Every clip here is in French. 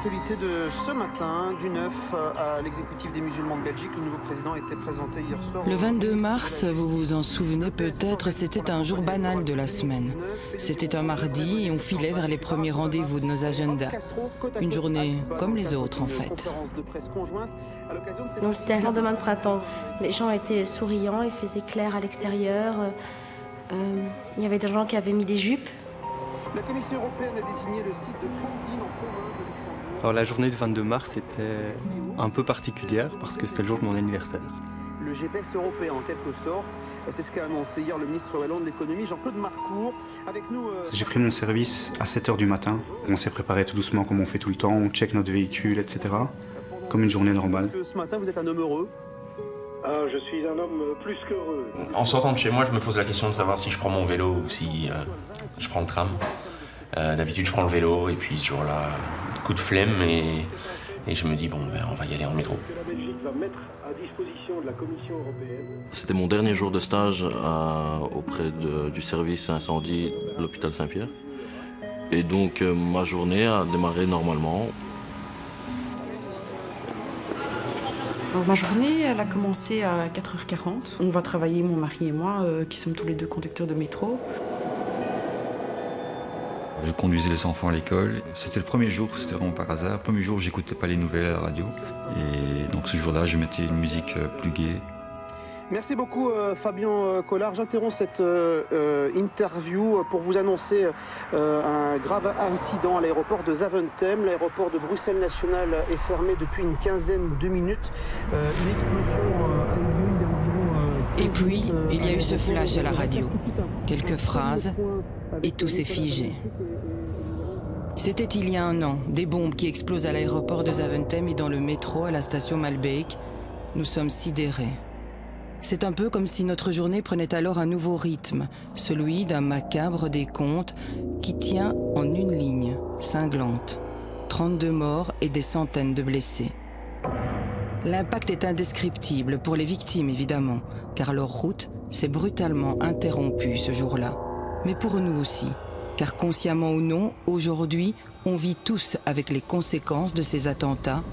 l'actualité de ce matin, du 9 à l'exécutif des musulmans de Belgique. Le nouveau président a été présenté hier soir. Le 22 mars, vous vous en souvenez peut-être, c'était un jour banal de la semaine. C'était un mardi et on filait vers les premiers rendez-vous de nos agendas. Une journée comme les autres en fait. Donc c'était un lendemain de printemps. Les gens étaient souriants, il faisait clair à l'extérieur. Il y avait des gens qui avaient mis des jupes. La Commission européenne a désigné le site de cuisine en commun de Luxembourg. Alors la journée du 22 mars était un peu particulière parce que c'était le jour de mon anniversaire. Le GPS européen en quelque sorte, c'est ce qu'a annoncé hier le ministre wallon de l'économie, Jean-Claude Marcourt. Avec nous. J'ai pris mon service à 7h du matin. On s'est préparé tout doucement comme on fait tout le temps, on check notre véhicule, etc. Comme une journée normale. Ce matin, vous êtes un homme heureux. Ah, je suis un homme plus qu'heureux. En sortant de chez moi, je me pose la question de savoir si je prends mon vélo ou si je prends le tram. D'habitude, je prends le vélo et puis ce jour-là, coup de flemme et je me dis bon, on va y aller en métro. La Belgique va mettre à disposition de la Commission européenne. C'était mon dernier jour de stage auprès du service incendie de l'hôpital Saint-Pierre. Et donc ma journée a démarré normalement. Alors, ma journée, elle a commencé à 4h40. On va travailler, mon mari et moi, qui sommes tous les deux conducteurs de métro. Je conduisais les enfants à l'école. C'était le premier jour, c'était vraiment par hasard. Le premier jour, j'écoutais pas les nouvelles à la radio. Et donc ce jour-là, je mettais une musique plus gaie. Merci beaucoup Fabien Collard. J'interromps cette interview pour vous annoncer un grave incident à l'aéroport de Zaventem. L'aéroport de Bruxelles National est fermé depuis une quinzaine de minutes. Une explosion a eu lieu il y a environ... Et puis, il y a eu ce flash à la radio. Quelques phrases et tout s'est figé. C'était il y a un an, des bombes qui explosent à l'aéroport de Zaventem et dans le métro à la station Malbeek. Nous sommes sidérés. C'est un peu comme si notre journée prenait alors un nouveau rythme, celui d'un macabre décompte qui tient en une ligne, cinglante. 32 morts et des centaines de blessés. L'impact est indescriptible pour les victimes évidemment, car leur route s'est brutalement interrompue ce jour-là. Mais pour nous aussi, car consciemment ou non, aujourd'hui, on vit tous avec les conséquences de ces attentats.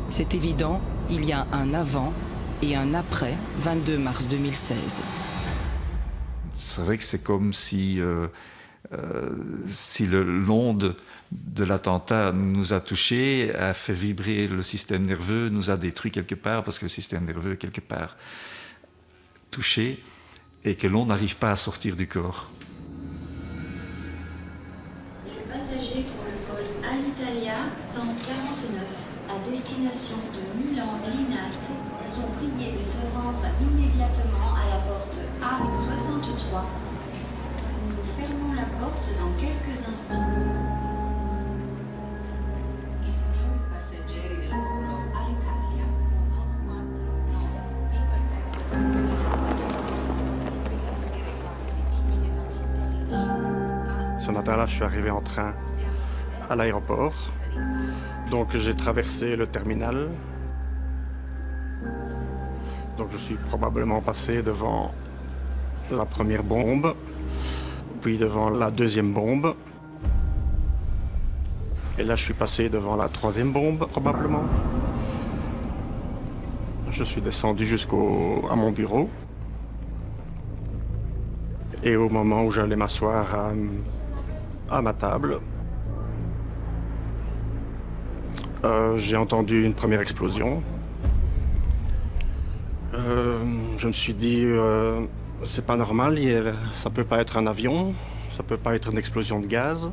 C'est évident, il y a un avant et un après 22 mars 2016. C'est vrai que c'est comme si l'onde de l'attentat nous a touchés, a fait vibrer le système nerveux, nous a détruit quelque part, parce que le système nerveux est quelque part touché, et que l'on n'arrive pas à sortir du corps. Les passagers pour le vol Alitalia 149 à destination de Milan-Linate sont priés de se rendre immédiatement à la porte A63. Nous fermons la porte dans quelques instants. I signori passeggeri del volo Alitalia 149 in Ce matin-là, je suis arrivé en train à l'aéroport. Donc j'ai traversé le terminal. Donc je suis probablement passé devant la première bombe, puis devant la deuxième bombe. Et là, je suis passé devant la troisième bombe, probablement. Je suis descendu à mon bureau. Et au moment où j'allais m'asseoir à ma table, j'ai entendu une première explosion. Je me suis dit, c'est pas normal, ça peut pas être un avion, ça peut pas être une explosion de gaz.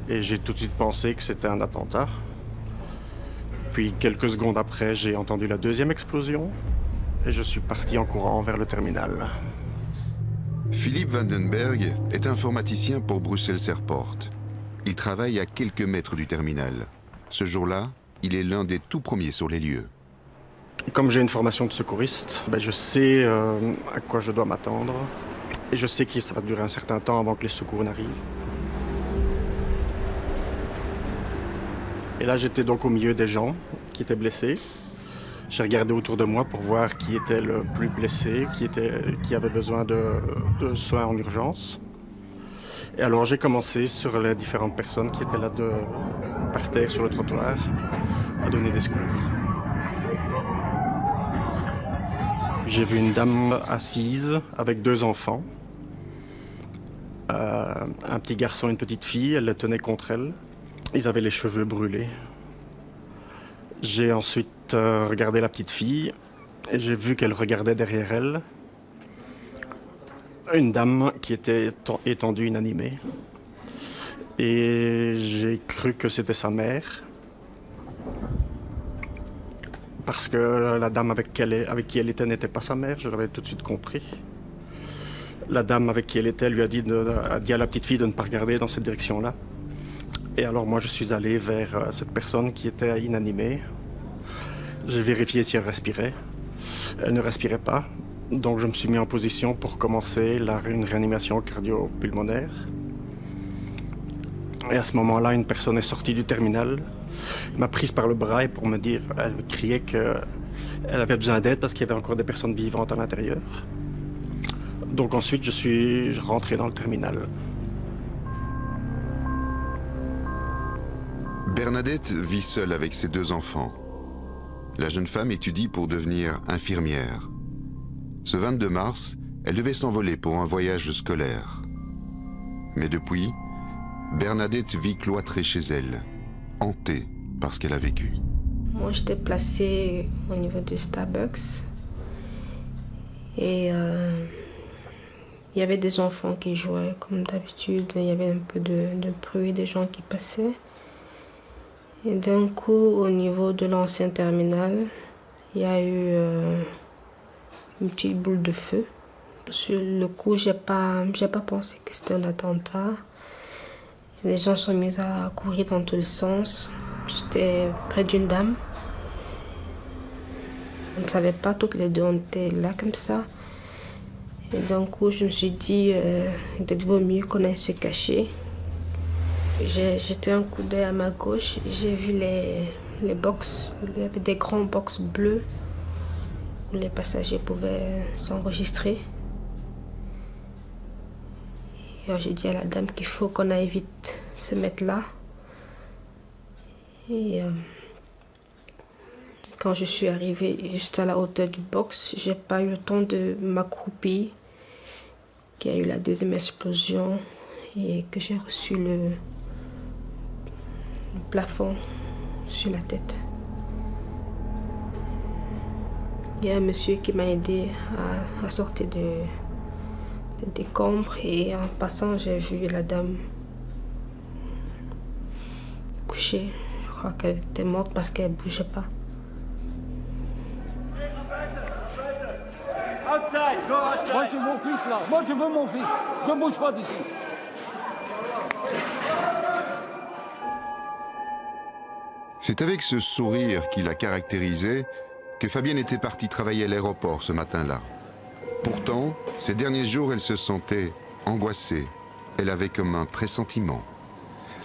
Et j'ai tout de suite pensé que c'était un attentat. Puis quelques secondes après, j'ai entendu la deuxième explosion et je suis parti en courant vers le terminal. Philippe Vandenberg est informaticien pour Bruxelles Airport. Il travaille à quelques mètres du terminal. Ce jour-là, il est l'un des tout premiers sur les lieux. Comme j'ai une formation de secouriste, je sais à quoi je dois m'attendre. Et je sais que ça va durer un certain temps avant que les secours n'arrivent. Et là, j'étais donc au milieu des gens qui étaient blessés. J'ai regardé autour de moi pour voir qui était le plus blessé, qui avait besoin de soins en urgence. Et alors j'ai commencé sur les différentes personnes qui étaient là par terre sur le trottoir à donner des secours. J'ai vu une dame assise avec 2 enfants. Un petit garçon et une petite fille, elle les tenait contre elle. Ils avaient les cheveux brûlés. J'ai ensuite regardé la petite fille et j'ai vu qu'elle regardait derrière elle une dame qui était étendue, inanimée. Et j'ai cru que c'était sa mère. Parce que la dame avec qui elle était n'était pas sa mère, je l'avais tout de suite compris. La dame avec qui elle était lui a dit à la petite fille de ne pas regarder dans cette direction-là. Et alors moi je suis allé vers cette personne qui était inanimée. J'ai vérifié si elle respirait. Elle ne respirait pas. Donc je me suis mis en position pour commencer une réanimation cardio-pulmonaire. Et à ce moment-là, une personne est sortie du terminal, m'a prise par le bras et pour me dire, elle me criait qu'elle avait besoin d'aide parce qu'il y avait encore des personnes vivantes à l'intérieur. Donc ensuite, je suis rentré dans le terminal. Bernadette vit seule avec ses 2 enfants. La jeune femme étudie pour devenir infirmière. Ce 22 mars, elle devait s'envoler pour un voyage scolaire. Mais depuis, Bernadette vit cloîtrée chez elle, hantée par ce qu'elle a vécu. Moi, j'étais placée au niveau du Starbucks. Et il y avait des enfants qui jouaient comme d'habitude. Il y avait un peu de bruit, des gens qui passaient. Et d'un coup, au niveau de l'ancien terminal, il y a eu une petite boule de feu. Sur le coup, j'ai pas pensé que c'était un attentat. Les gens sont mis à courir dans tous les sens. J'étais près d'une dame. On ne savait pas, toutes les deux, on était là comme ça. Et d'un coup, je me suis dit, peut-être vaut mieux qu'on aille se cacher. J'ai jeté un coup d'œil à ma gauche et j'ai vu les box. Il y avait des grands box bleus où les passagers pouvaient s'enregistrer. Et j'ai dit à la dame qu'il faut qu'on aille vite se mettre là. Et quand je suis arrivée juste à la hauteur du box, j'ai pas eu le temps de m'accroupir, qu'il y a eu la deuxième explosion et que j'ai reçu le plafond sur la tête. Il y a un monsieur qui m'a aidé à sortir des décombres et en passant, j'ai vu la dame couchée. Je crois qu'elle était morte parce qu'elle ne bougeait pas. Moi, je veux mon fils là. Moi, je veux mon fils. Je ne bouge pas d'ici. C'est avec ce sourire qui la caractérisait que Fabienne était partie travailler à l'aéroport ce matin-là. Pourtant, ces derniers jours, elle se sentait angoissée. Elle avait comme un pressentiment.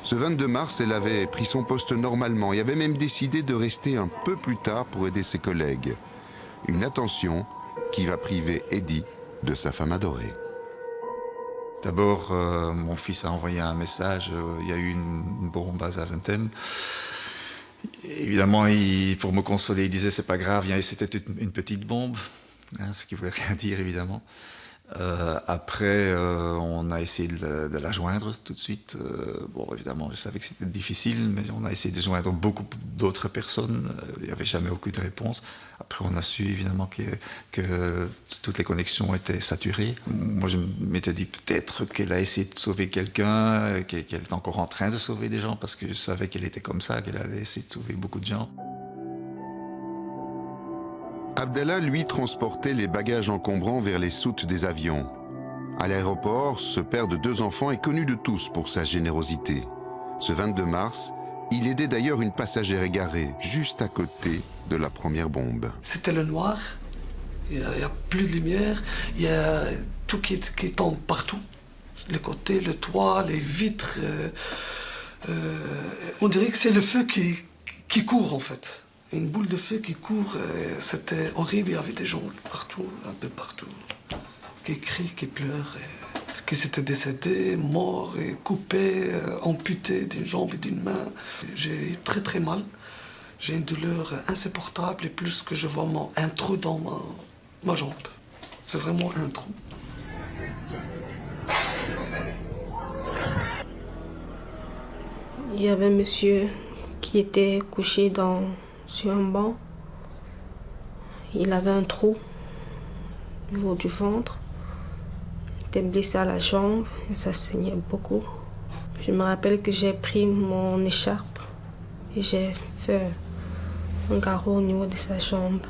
Ce 22 mars, elle avait pris son poste normalement et avait même décidé de rester un peu plus tard pour aider ses collègues. Une attention qui va priver Eddie de sa femme adorée. D'abord, mon fils a envoyé un message, il y a eu une bombe à Zaventem. Évidemment, pour me consoler, il disait c'est pas grave, c'était une petite bombe, hein, ce qui voulait rien dire évidemment. Après, on a essayé de la joindre tout de suite. Bon, évidemment, je savais que c'était difficile, mais on a essayé de joindre beaucoup d'autres personnes. Il n'y avait jamais aucune réponse. Après, on a su évidemment que toutes les connexions étaient saturées. Moi, je m'étais dit peut-être qu'elle a essayé de sauver quelqu'un, qu'elle est encore en train de sauver des gens, parce que je savais qu'elle était comme ça, qu'elle allait essayer de sauver beaucoup de gens. Abdallah, lui, transportait les bagages encombrants vers les soutes des avions. À l'aéroport, ce père de 2 enfants est connu de tous pour sa générosité. Ce 22 mars, il aidait d'ailleurs une passagère égarée, juste à côté de la première bombe. C'était le noir, il n'y a plus de lumière, il y a tout qui tombe partout. Les côtés, le toit, les vitres. On dirait que c'est le feu qui court en fait. Une boule de feu qui court, c'était horrible, il y avait des gens partout, un peu partout, qui crient, qui pleurent. qui s'étaient décédés, morts et coupés, amputés d'une jambe et d'une main. J'ai eu très très mal. J'ai une douleur insupportable et plus que je vois un trou dans ma jambe. C'est vraiment un trou. Il y avait un monsieur qui était couché sur un banc. Il avait un trou au niveau du ventre. Il était blessé à la jambe et ça saignait beaucoup. Je me rappelle que j'ai pris mon écharpe et j'ai fait un garrot au niveau de sa jambe.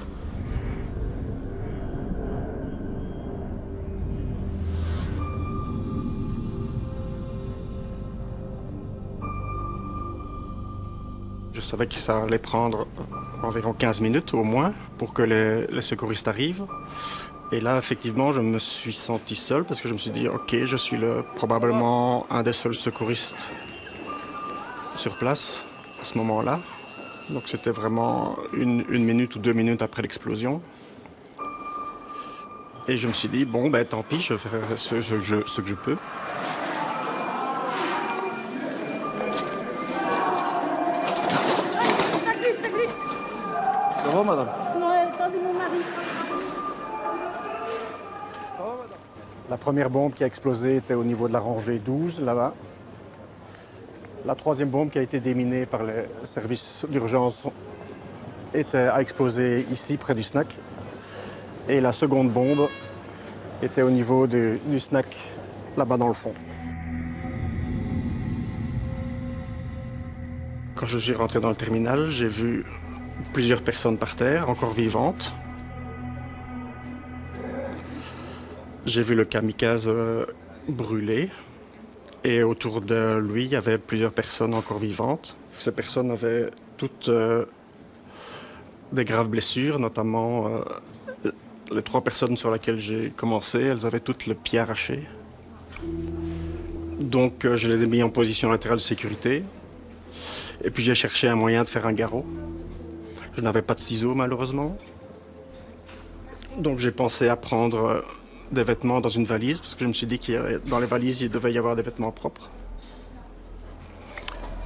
Je savais que ça allait prendre environ 15 minutes au moins pour que les secouristes arrivent. Et là, effectivement, je me suis senti seul parce que je me suis dit, ok, je suis probablement un des seuls secouristes sur place à ce moment-là. Donc c'était vraiment une minute ou 2 minutes après l'explosion. Et je me suis dit, bon, ben tant pis, je ferai ce que je peux. Ça va, madame? Non, attendez mon mari. La première bombe qui a explosé était au niveau de la rangée 12, là-bas. La troisième bombe qui a été déminée par les services d'urgence a explosé ici, près du snack. Et la seconde bombe était au niveau du snack, là-bas dans le fond. Quand je suis rentré dans le terminal, j'ai vu plusieurs personnes par terre, encore vivantes. J'ai vu le kamikaze brûler. Et autour de lui, il y avait plusieurs personnes encore vivantes. Ces personnes avaient toutes des graves blessures, notamment les 3 personnes sur lesquelles j'ai commencé, elles avaient toutes le pied arraché. Donc je les ai mis en position latérale de sécurité. Et puis j'ai cherché un moyen de faire un garrot. Je n'avais pas de ciseaux malheureusement. Donc j'ai pensé à prendre des vêtements dans une valise, parce que je me suis dit que dans les valises, il devait y avoir des vêtements propres.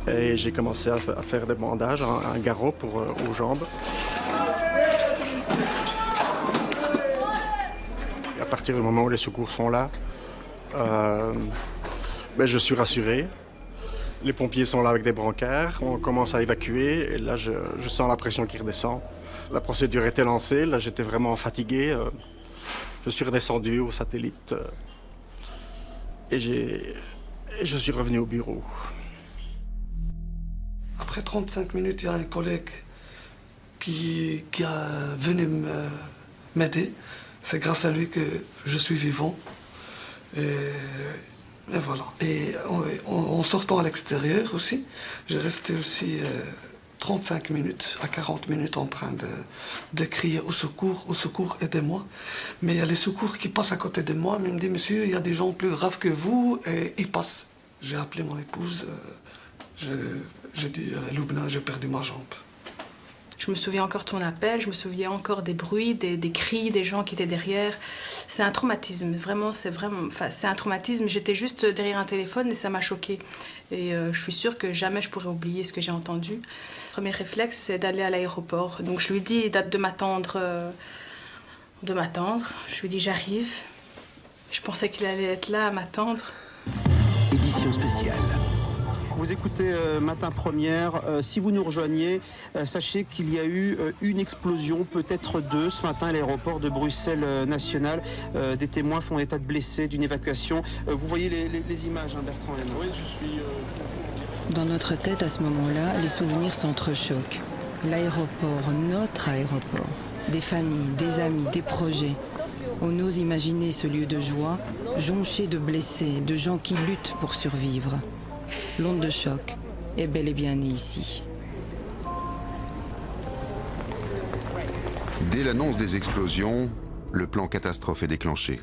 Et j'ai commencé à faire des bandages, un garrot aux jambes. Et à partir du moment où les secours sont là, je suis rassuré. Les pompiers sont là avec des brancards, on commence à évacuer, et là je sens la pression qui redescend. La procédure était lancée, là j'étais vraiment fatigué. Je suis redescendu au satellite et je suis revenu au bureau. Après 35 minutes, il y a un collègue qui a venu m'aider. C'est grâce à lui que je suis vivant. Et voilà. Et en sortant à l'extérieur aussi, j'ai resté aussi 35 minutes à 40 minutes en train de crier au secours, aidez-moi. Mais il y a les secours qui passent à côté de moi, mais il me dit, monsieur, il y a des gens plus graves que vous, et ils passent. J'ai appelé mon épouse, j'ai dit, Loubna, j'ai perdu ma jambe. Je me souviens encore de ton appel, je me souviens encore des bruits, des cris, des gens qui étaient derrière. C'est un traumatisme, vraiment, c'est un traumatisme. J'étais juste derrière un téléphone et ça m'a choquée. Et je suis sûre que jamais je pourrais oublier ce que j'ai entendu. Le premier réflexe, c'est d'aller à l'aéroport. Donc je lui dis de m'attendre. Je lui dis j'arrive. Je pensais qu'il allait être là à m'attendre. Édition spéciale. Vous écoutez Matin Première. Si vous nous rejoignez, sachez qu'il y a eu une explosion, peut-être 2, ce matin à l'aéroport de Bruxelles National. Des témoins font état de blessés, d'une évacuation. Vous voyez les images, hein, Bertrand Hainaut. Oui, je suis... Dans notre tête, à ce moment-là, les souvenirs s'entrechoquent. L'aéroport, notre aéroport. Des familles, des amis, des projets. On ose imaginer ce lieu de joie, jonché de blessés, de gens qui luttent pour survivre. L'onde de choc est bel et bien née ici. Dès l'annonce des explosions, le plan catastrophe est déclenché.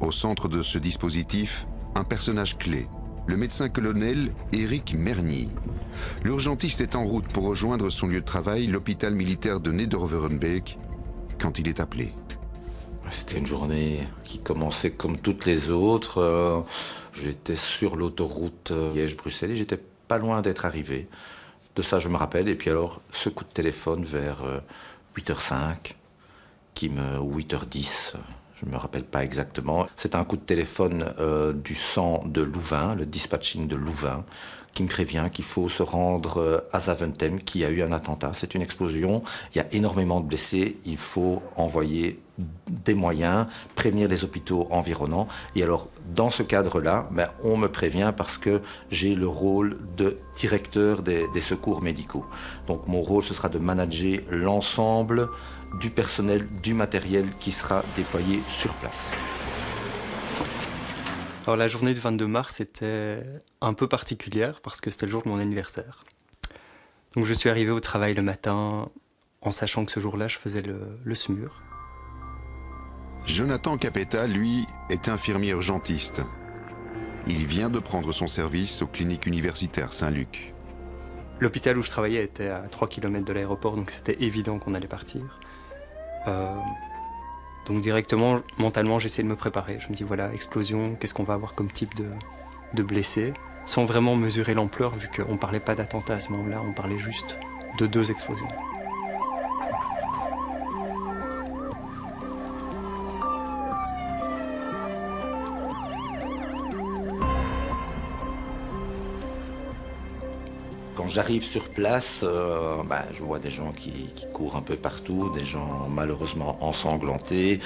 Au centre de ce dispositif, un personnage clé, le médecin-colonel Éric Merny. L'urgentiste est en route pour rejoindre son lieu de travail, l'hôpital militaire de Neder-Overenbeek, quand il est appelé. C'était une journée qui commençait comme toutes les autres. J'étais sur l'autoroute Liège-Bruxelles et j'étais pas loin d'être arrivé. De ça, je me rappelle. Et puis alors, ce coup de téléphone vers 8h05, ou 8h10, je ne me rappelle pas exactement. C'est un coup de téléphone du 100 de Louvain, le dispatching de Louvain, qui me prévient qu'il faut se rendre à Zaventem, qu'il y a eu un attentat. C'est une explosion, il y a énormément de blessés, il faut envoyer des moyens, prévenir les hôpitaux environnants. Et alors, dans ce cadre-là, on me prévient parce que j'ai le rôle de directeur des secours médicaux. Donc mon rôle, ce sera de manager l'ensemble du personnel, du matériel qui sera déployé sur place. Alors la journée du 22 mars était un peu particulière parce que c'était le jour de mon anniversaire. Donc je suis arrivé au travail le matin en sachant que ce jour-là je faisais le SMUR. Jonathan Capetta, lui, est infirmier urgentiste. Il vient de prendre son service aux cliniques universitaires Saint-Luc. L'hôpital où je travaillais était à 3 km de l'aéroport, donc c'était évident qu'on allait partir. Donc directement, mentalement, j'essaie de me préparer. Je me dis voilà, explosion, qu'est-ce qu'on va avoir comme type de blessés, sans vraiment mesurer l'ampleur, vu qu'on ne parlait pas d'attentat à ce moment-là, on parlait juste de 2 explosions. Quand j'arrive sur place, je vois des gens qui courent un peu partout, des gens malheureusement ensanglantés,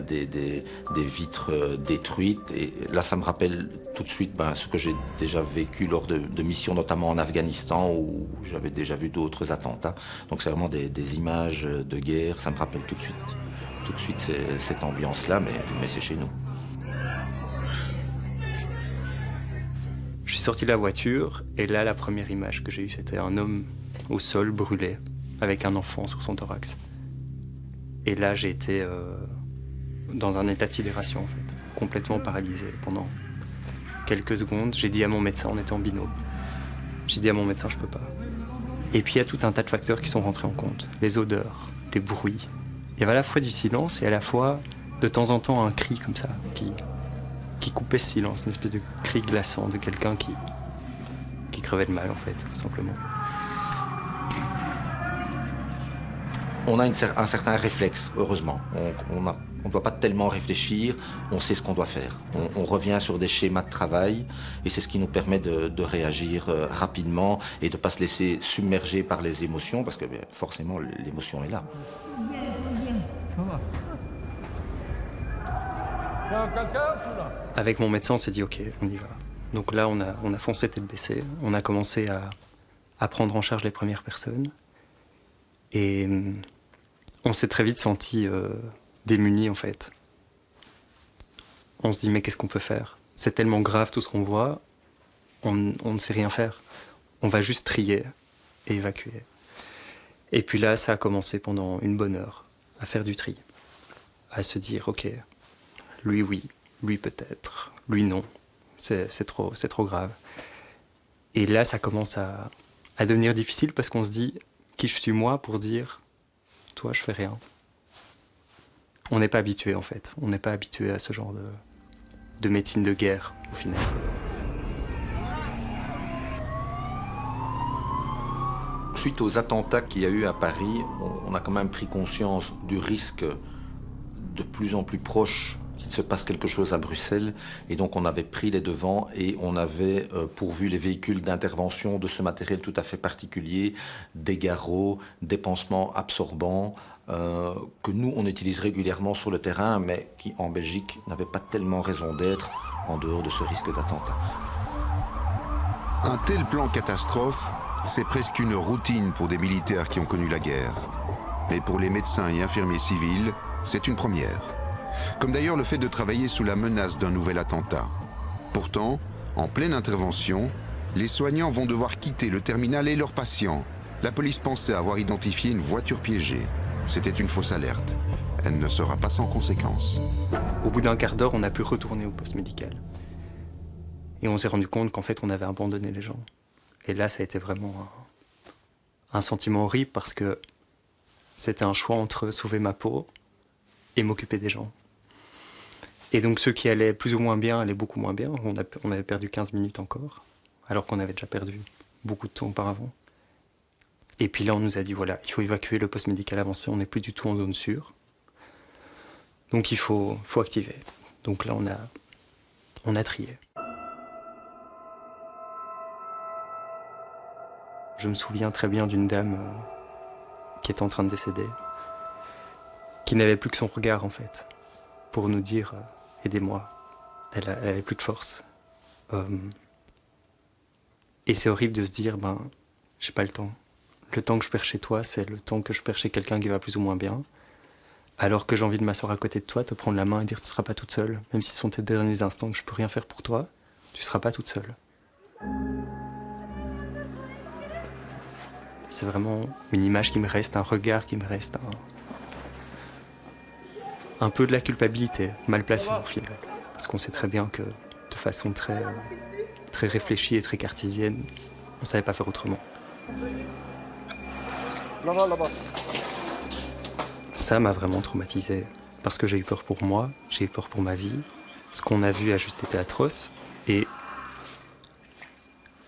des vitres détruites. Et là, ça me rappelle tout de suite ce que j'ai déjà vécu lors de missions, notamment en Afghanistan, où j'avais déjà vu d'autres attentats. Donc c'est vraiment des images de guerre, ça me rappelle tout de suite cette ambiance-là, mais c'est chez nous. Je suis sorti de la voiture et là, la première image que j'ai eue, c'était un homme au sol, brûlé, avec un enfant sur son thorax. Et là, j'ai été dans un état de sidération, en fait, complètement paralysé pendant quelques secondes. J'ai dit à mon médecin, on était en binôme, j'ai dit à mon médecin, je peux pas. Et puis, il y a tout un tas de facteurs qui sont rentrés en compte. Les odeurs, les bruits. Il y avait à la fois du silence et à la fois, de temps en temps, un cri comme ça, qui coupait ce silence, une espèce de cri glaçant de quelqu'un qui crevait de mal, en fait, simplement. On a un certain réflexe, heureusement. On ne doit pas tellement réfléchir, on sait ce qu'on doit faire. On revient sur des schémas de travail et c'est ce qui nous permet de réagir rapidement et de ne pas se laisser submerger par les émotions, parce que forcément, l'émotion est là. Avec mon médecin, on s'est dit ok, on y va. Donc là, on a foncé tête baissée. On a commencé à prendre en charge les premières personnes. Et on s'est très vite senti démunis, en fait. On se dit mais qu'est-ce qu'on peut faire? C'est tellement grave tout ce qu'on voit, on ne sait rien faire. On va juste trier et évacuer. Et puis là, ça a commencé pendant une bonne heure à faire du tri. À se dire ok, lui oui, lui peut-être, lui non, c'est trop grave. Et là, ça commence à devenir difficile parce qu'on se dit, qui je suis moi pour dire, toi je fais rien. On n'est pas habitué en fait, on n'est pas habitué à ce genre de médecine de guerre au final. Suite aux attentats qu'il y a eu à Paris, on a quand même pris conscience du risque de plus en plus proche qu'il se passe quelque chose à Bruxelles. Et donc on avait pris les devants et on avait pourvu les véhicules d'intervention de ce matériel tout à fait particulier, des garrots, des pansements absorbants, que nous on utilise régulièrement sur le terrain, mais qui en Belgique n'avaient pas tellement raison d'être en dehors de ce risque d'attentat. Un tel plan catastrophe, c'est presque une routine pour des militaires qui ont connu la guerre. Mais pour les médecins et infirmiers civils, c'est une première. Comme d'ailleurs le fait de travailler sous la menace d'un nouvel attentat. Pourtant, en pleine intervention, les soignants vont devoir quitter le terminal et leurs patients. La police pensait avoir identifié une voiture piégée. C'était une fausse alerte. Elle ne sera pas sans conséquences. Au bout d'un quart d'heure, on a pu retourner au poste médical. Et on s'est rendu compte qu'en fait, on avait abandonné les gens. Et là, ça a été vraiment un sentiment horrible parce que c'était un choix entre sauver ma peau et m'occuper des gens. Et donc ceux qui allaient plus ou moins bien allaient beaucoup moins bien. On avait perdu 15 minutes encore, alors qu'on avait déjà perdu beaucoup de temps auparavant. Et puis là, on nous a dit, voilà, il faut évacuer le poste médical avancé, on n'est plus du tout en zone sûre. Donc il faut activer. Donc là, on a trié. Je me souviens très bien d'une dame qui était en train de décéder, qui n'avait plus que son regard, en fait, pour nous dire « aidez-moi ». Elle avait plus de force. Et c'est horrible de se dire « j'ai pas le temps ». Le temps que je perds chez toi, c'est le temps que je perds chez quelqu'un qui va plus ou moins bien. Alors que j'ai envie de m'asseoir à côté de toi, te prendre la main et dire « tu ne seras pas toute seule ». Même si ce sont tes derniers instants que je peux rien faire pour toi, tu ne seras pas toute seule. C'est vraiment une image qui me reste, un regard qui me reste, un peu de la culpabilité, mal placée au final. Parce qu'on sait très bien que de façon très réfléchie et très cartésienne, on ne savait pas faire autrement. Là-bas. Ça m'a vraiment traumatisé, parce que j'ai eu peur pour moi, j'ai eu peur pour ma vie. Ce qu'on a vu a juste été atroce, et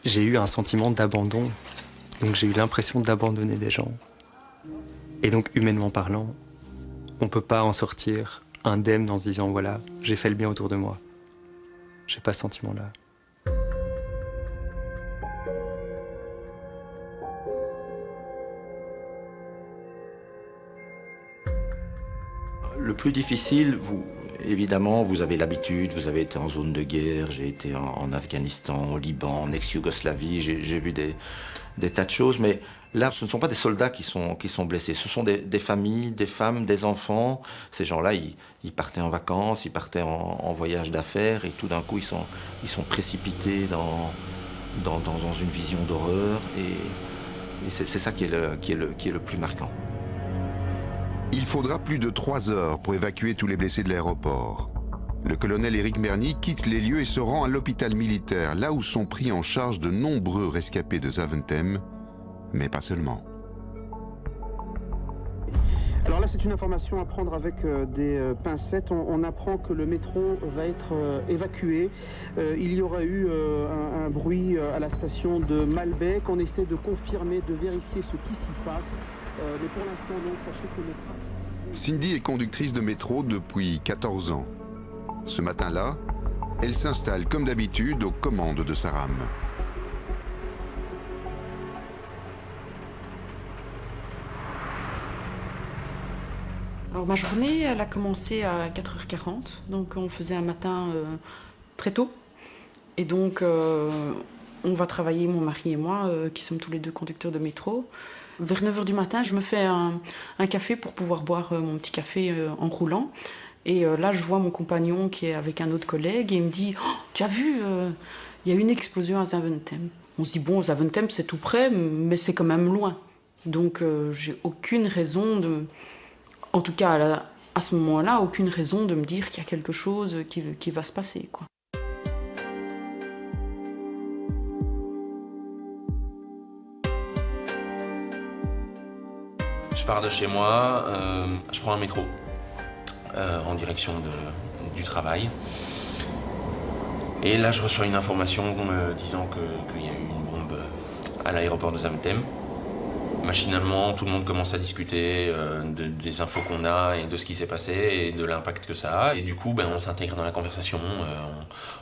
j'ai eu un sentiment d'abandon. Donc j'ai eu l'impression d'abandonner des gens. Et donc, humainement parlant, on ne peut pas en sortir indemne en se disant, voilà, j'ai fait le bien autour de moi. J'ai pas ce sentiment-là. Le plus difficile, évidemment, vous avez l'habitude, vous avez été en zone de guerre, j'ai été en Afghanistan, au Liban, en ex-Yougoslavie, j'ai vu des tas de choses, mais là, ce ne sont pas des soldats qui sont blessés, ce sont des familles, des femmes, des enfants. Ces gens-là, ils partaient en vacances, ils partaient en voyage d'affaires, et tout d'un coup, ils sont précipités dans une vision d'horreur, et c'est ça qui est le plus marquant. Il faudra plus de 3 heures pour évacuer tous les blessés de l'aéroport. Le colonel Éric Merny quitte les lieux et se rend à l'hôpital militaire, là où sont pris en charge de nombreux rescapés de Zaventem, mais pas seulement. Alors là, c'est une information à prendre avec des pincettes. On apprend que le métro va être évacué. Il y aura eu un bruit à la station de Malbec. On essaie de confirmer, de vérifier ce qui s'y passe. Mais pour l'instant, donc, sachez que le trafic... Cindy est conductrice de métro depuis 14 ans. Ce matin-là, elle s'installe comme d'habitude aux commandes de sa rame. Alors ma journée, elle a commencé à 4h40, donc on faisait un matin très tôt. Et donc on va travailler, mon mari et moi, qui sommes tous les deux conducteurs de métro. Vers 9h du matin, je me fais un café pour pouvoir boire mon petit café en roulant. Et là, je vois mon compagnon qui est avec un autre collègue et il me dit « Oh, tu as vu, il y a une explosion à Zaventem. » On se dit « Bon, Zaventem, c'est tout près, mais c'est quand même loin. » Donc, j'ai aucune raison de... En tout cas, à ce moment-là, aucune raison de me dire qu'il y a quelque chose qui va se passer, quoi. Je pars de chez moi, je prends un métro en direction du travail. Et là, je reçois une information disant qu'il y a eu une bombe à l'aéroport de Zaventem. Machinalement, tout le monde commence à discuter des infos qu'on a et de ce qui s'est passé et de l'impact que ça a. Et du coup, on s'intègre dans la conversation,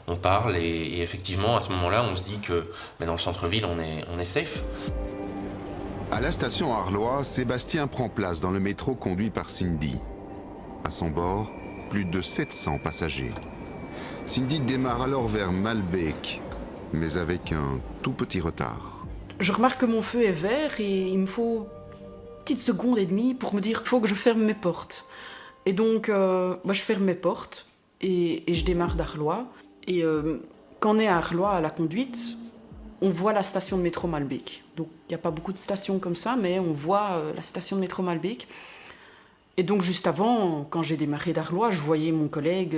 on parle et effectivement, à ce moment-là, on se dit que dans le centre-ville, on est safe. À la station Arlois, Sébastien prend place dans le métro conduit par Cindy. À son bord, plus de 700 passagers. Cindy démarre alors vers Malbec, mais avec un tout petit retard. Je remarque que mon feu est vert et il me faut une petite seconde et demie pour me dire qu'il faut que je ferme mes portes. Et donc, je ferme mes portes et je démarre d'Arlois. Et quand on est à Arlois, à la conduite, on voit la station de métro Malbec. Donc, il n'y a pas beaucoup de stations comme ça, mais on voit la station de métro Malbec. Et donc, juste avant, quand j'ai démarré d'Arlois, je voyais mon collègue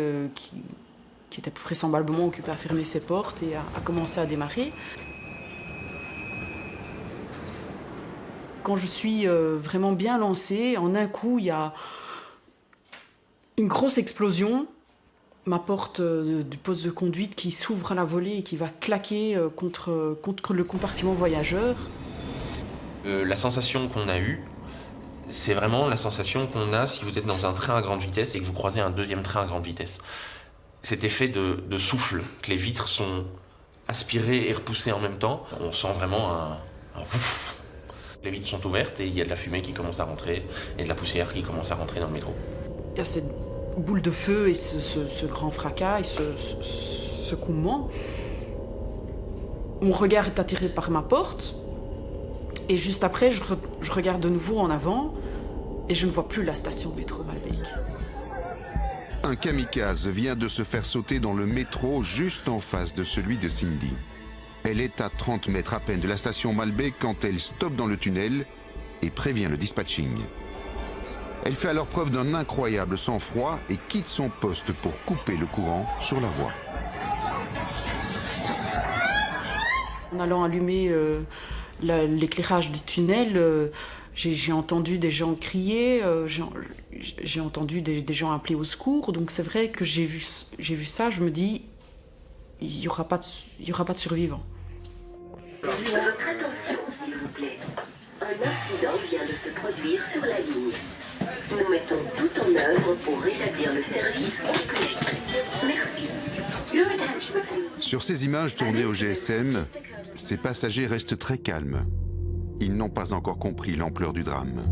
qui était vraisemblablement occupé à fermer ses portes et à commencer à démarrer. Quand je suis vraiment bien lancée, en un coup, il y a Une grosse explosion, ma porte du poste de conduite qui s'ouvre à la volée et qui va claquer contre le compartiment voyageur. La sensation qu'on a eue, c'est vraiment la sensation qu'on a si vous êtes dans un train à grande vitesse et que vous croisez un deuxième train à grande vitesse. Cet effet de souffle, que les vitres sont aspirées et repoussées en même temps, on sent vraiment un ouf. Les vitres sont ouvertes et il y a de la fumée qui commence à rentrer et de la poussière qui commence à rentrer dans le métro. Il y a cette boule de feu et ce grand fracas et ce secouement. Mon regard est attiré par ma porte et juste après, je regarde de nouveau en avant et je ne vois plus la station de métro Malbec. Un kamikaze vient de se faire sauter dans le métro juste en face de celui de Cindy. Elle est à 30 mètres à peine de la station Malbec quand elle stoppe dans le tunnel et prévient le dispatching. Elle fait alors preuve d'un incroyable sang-froid et quitte son poste pour couper le courant sur la voie. En allant allumer l'éclairage du tunnel, j'ai entendu des gens crier, j'ai entendu des gens appeler au secours. Donc c'est vrai que j'ai vu ça, je me dis, il n'y aura pas de survivants. Votre attention, s'il vous plaît. Un incident vient de se produire sur la ligne. Nous mettons tout en œuvre pour rétablir le service au plus vite. Merci. Your attention, please. Sur ces images tournées au GSM, ces passagers restent très calmes. Ils n'ont pas encore compris l'ampleur du drame.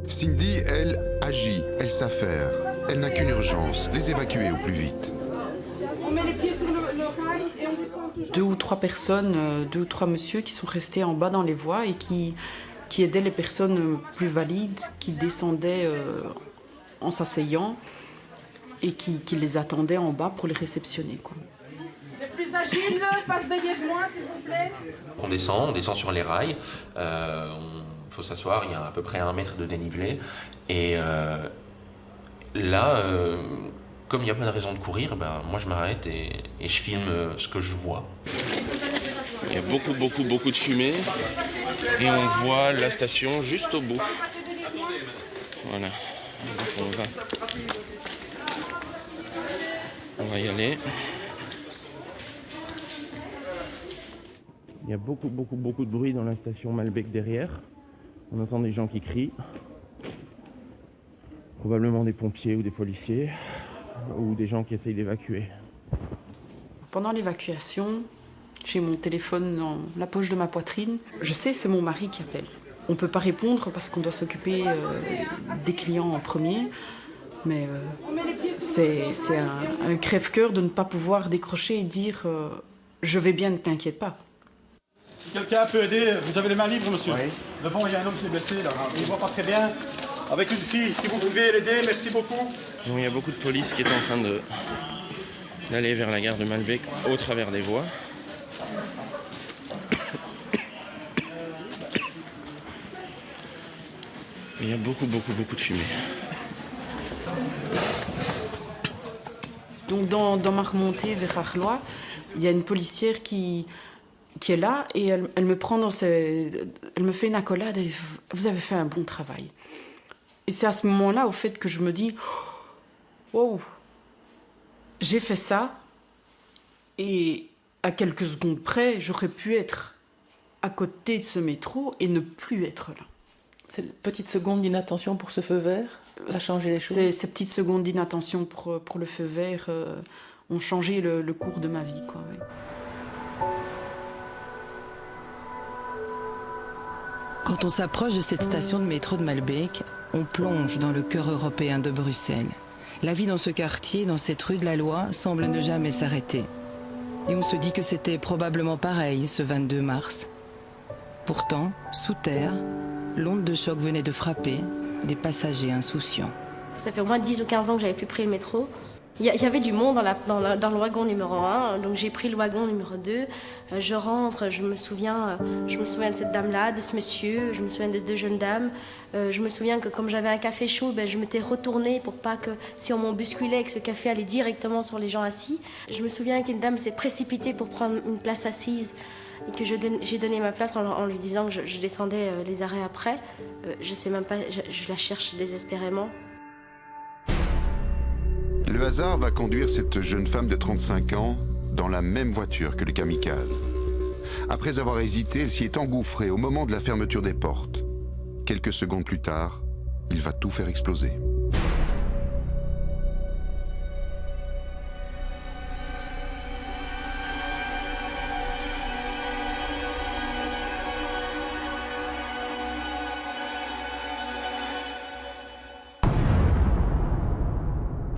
Cindy, elle, agit, elle s'affaire. Elle n'a qu'une urgence, les évacuer au plus vite. On met les pieds sur le rail et on descend toujours. 2 ou 3 personnes, 2 ou 3 messieurs qui sont restés en bas dans les voies et qui aidaient les personnes plus valides, qui descendaient en s'asseyant et qui les attendaient en bas pour les réceptionner, quoi. Les plus agiles, passe derrière moi, s'il vous plaît. On descend sur les rails, faut s'asseoir, il y a à peu près 1 mètre de dénivelé. Et là, comme il n'y a pas de raison de courir, moi je m'arrête et je filme ce que je vois. Il y a beaucoup de fumée et on voit la station juste au bout. Voilà, donc on va y aller. Il y a beaucoup de bruit dans la station Malbec derrière. On entend des gens qui crient. Probablement des pompiers ou des policiers. Ou des gens qui essayent d'évacuer. Pendant l'évacuation, j'ai mon téléphone dans la poche de ma poitrine. Je sais, c'est mon mari qui appelle. On ne peut pas répondre parce qu'on doit s'occuper des clients en premier. Mais c'est un crève-cœur de ne pas pouvoir décrocher et dire je vais bien, ne t'inquiète pas. Si quelqu'un peut aider, vous avez les mains libres, monsieur. Oui. Devant, il y a un homme qui est blessé, là. Il ne voit pas très bien. Avec une fille, si vous pouvez l'aider, merci beaucoup. Donc, il y a beaucoup de police qui est en train d'aller vers la gare de Malbec au travers des voies. Il y a beaucoup de fumée. Donc dans ma remontée vers Arlois, il y a une policière qui est là et elle me prend elle me fait une accolade et vous avez fait un bon travail. Et c'est à ce moment-là, au fait, que je me dis wow, j'ai fait ça et à quelques secondes près, j'aurais pu être à côté de ce métro et ne plus être là. Cette petite seconde d'inattention pour ce feu vert a changé les choses. Ces petites secondes d'inattention pour le feu vert ont changé le cours de ma vie, quoi, ouais. Quand on s'approche de cette station de métro de Malbec, on plonge dans le cœur européen de Bruxelles. La vie dans ce quartier, dans cette rue de la Loi, semble ne jamais s'arrêter. Et on se dit que c'était probablement pareil ce 22 mars. Pourtant, sous terre, l'onde de choc venait de frapper des passagers insouciants. Ça fait au moins 10 ou 15 ans que j'avais plus pris le métro. Il y avait du monde dans le wagon numéro 1, donc j'ai pris le wagon numéro 2. Je rentre, je me souviens de cette dame-là, de ce monsieur, je me souviens des 2 jeunes dames. Je me souviens que comme j'avais un café chaud, je m'étais retournée pour pas que, si on m'en bousculait, que ce café allait directement sur les gens assis. Je me souviens qu'une dame s'est précipitée pour prendre une place assise. et que j'ai donné ma place en lui disant que je descendais les arrêts après. Je sais même pas, je la cherche désespérément. Le hasard va conduire cette jeune femme de 35 ans dans la même voiture que le kamikaze. Après avoir hésité, elle s'y est engouffrée au moment de la fermeture des portes. Quelques secondes plus tard, il va tout faire exploser.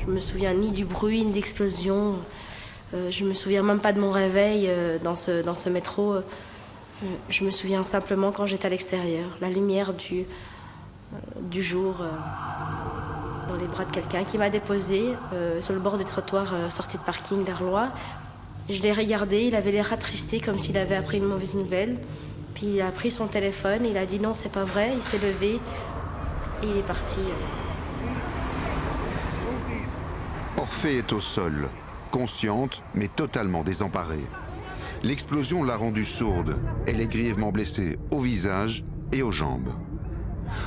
Je me souviens ni du bruit, ni d'explosion. Je me souviens même pas de mon réveil dans ce métro. Je me souviens simplement quand j'étais à l'extérieur, la lumière du jour dans les bras de quelqu'un qui m'a déposée sur le bord du trottoir sortie de parking d'Arlois. Je l'ai regardé, il avait l'air attristé comme s'il avait appris une mauvaise nouvelle. Puis il a pris son téléphone, il a dit non, c'est pas vrai, il s'est levé et il est parti. Orphée est au sol, consciente mais totalement désemparée. L'explosion l'a rendue sourde. Elle est grièvement blessée au visage et aux jambes.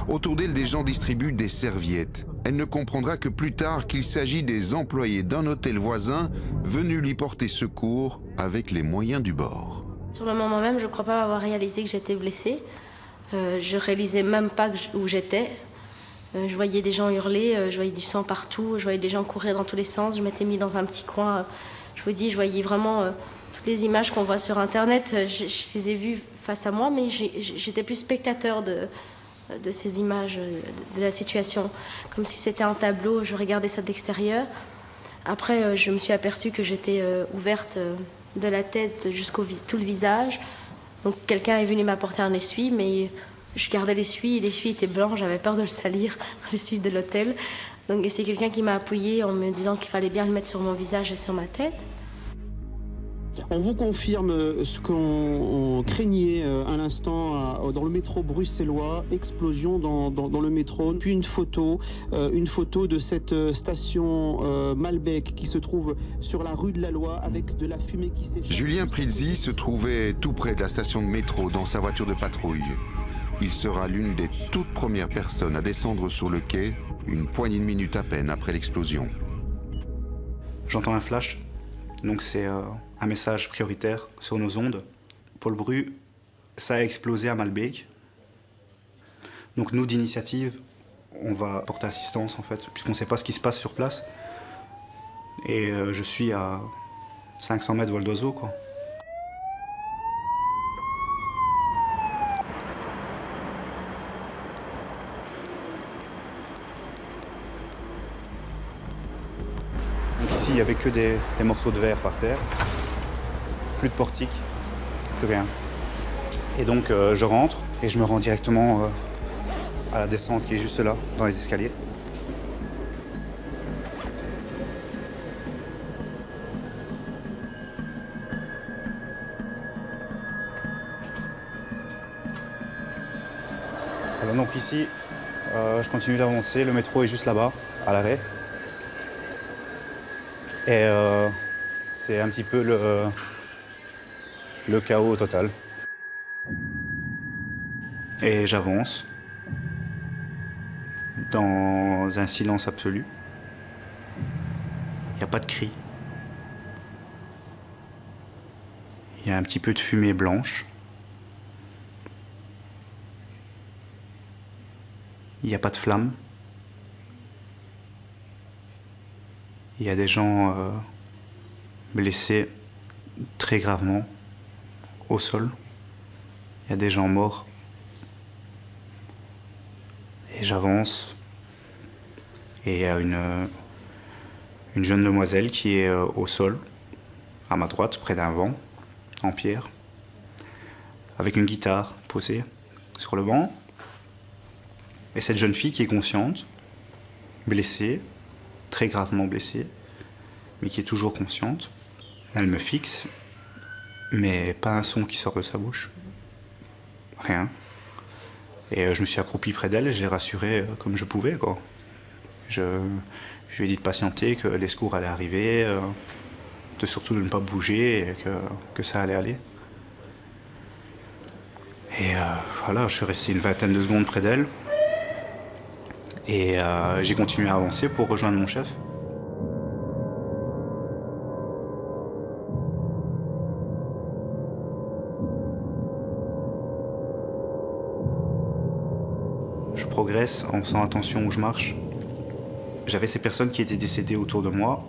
Autour d'elle, des gens distribuent des serviettes. Elle ne comprendra que plus tard qu'il s'agit des employés d'un hôtel voisin venus lui porter secours avec les moyens du bord. Sur le moment même, je ne crois pas avoir réalisé que j'étais blessée. Je ne réalisais même pas où j'étais. Je voyais des gens hurler, je voyais du sang partout, je voyais des gens courir dans tous les sens. Je m'étais mis dans un petit coin. Je vous dis, je voyais vraiment toutes les images qu'on voit sur Internet. Je les ai vues face à moi, mais j'étais plus spectateur de ces images, de la situation. Comme si c'était un tableau, je regardais ça de l'extérieur. Après, je me suis aperçue que j'étais ouverte de la tête jusqu'au tout le visage. Donc quelqu'un est venu m'apporter un essuie, mais je gardais l'essuie, l'essuie était blanc, j'avais peur de le salir, l'essuie de l'hôtel. Donc c'est quelqu'un qui m'a appuyée en me disant qu'il fallait bien le mettre sur mon visage et sur ma tête. On vous confirme ce qu'on craignait à l'instant dans le métro bruxellois, explosion dans le métro, puis une photo de cette station Malbec qui se trouve sur la rue de la Loi avec de la fumée qui s'échappe. Julien Prizzi se trouvait tout près de la station de métro dans sa voiture de patrouille. Il sera l'une des toutes premières personnes à descendre sur le quai, une poignée de minutes à peine après l'explosion. J'entends un flash, donc c'est un message prioritaire sur nos ondes. Paul Bru, ça a explosé à Malbec. Donc nous, d'initiative, on va porter assistance en fait, puisqu'on ne sait pas ce qui se passe sur place. Et je suis à 500 mètres vol d'oiseau, quoi. Il n'y avait que des morceaux de verre par terre, plus de portique, plus rien. Et donc je rentre et je me rends directement à la descente qui est juste là, dans les escaliers. Alors donc ici, je continue d'avancer, le métro est juste là-bas, à l'arrêt. Et c'est un petit peu le chaos total. Et j'avance dans un silence absolu. Il n'y a pas de cri. Il y a un petit peu de fumée blanche. Il n'y a pas de flamme. Il y a des gens blessés très gravement au sol. Il y a des gens morts. Et j'avance. Et il y a une jeune demoiselle qui est au sol, à ma droite, près d'un banc, en pierre, avec une guitare posée sur le banc. Et cette jeune fille qui est consciente, blessée, très gravement blessée, mais qui est toujours consciente. Elle me fixe, mais pas un son qui sort de sa bouche. Rien. Et je me suis accroupi près d'elle et je l'ai rassurée comme je pouvais, quoi. Je lui ai dit de patienter, que les secours allaient arriver, surtout de ne pas bouger et que ça allait aller. Et voilà, je suis resté une vingtaine de secondes près d'elle. Et j'ai continué à avancer pour rejoindre mon chef. Je progresse en faisant attention où je marche. J'avais ces personnes qui étaient décédées autour de moi,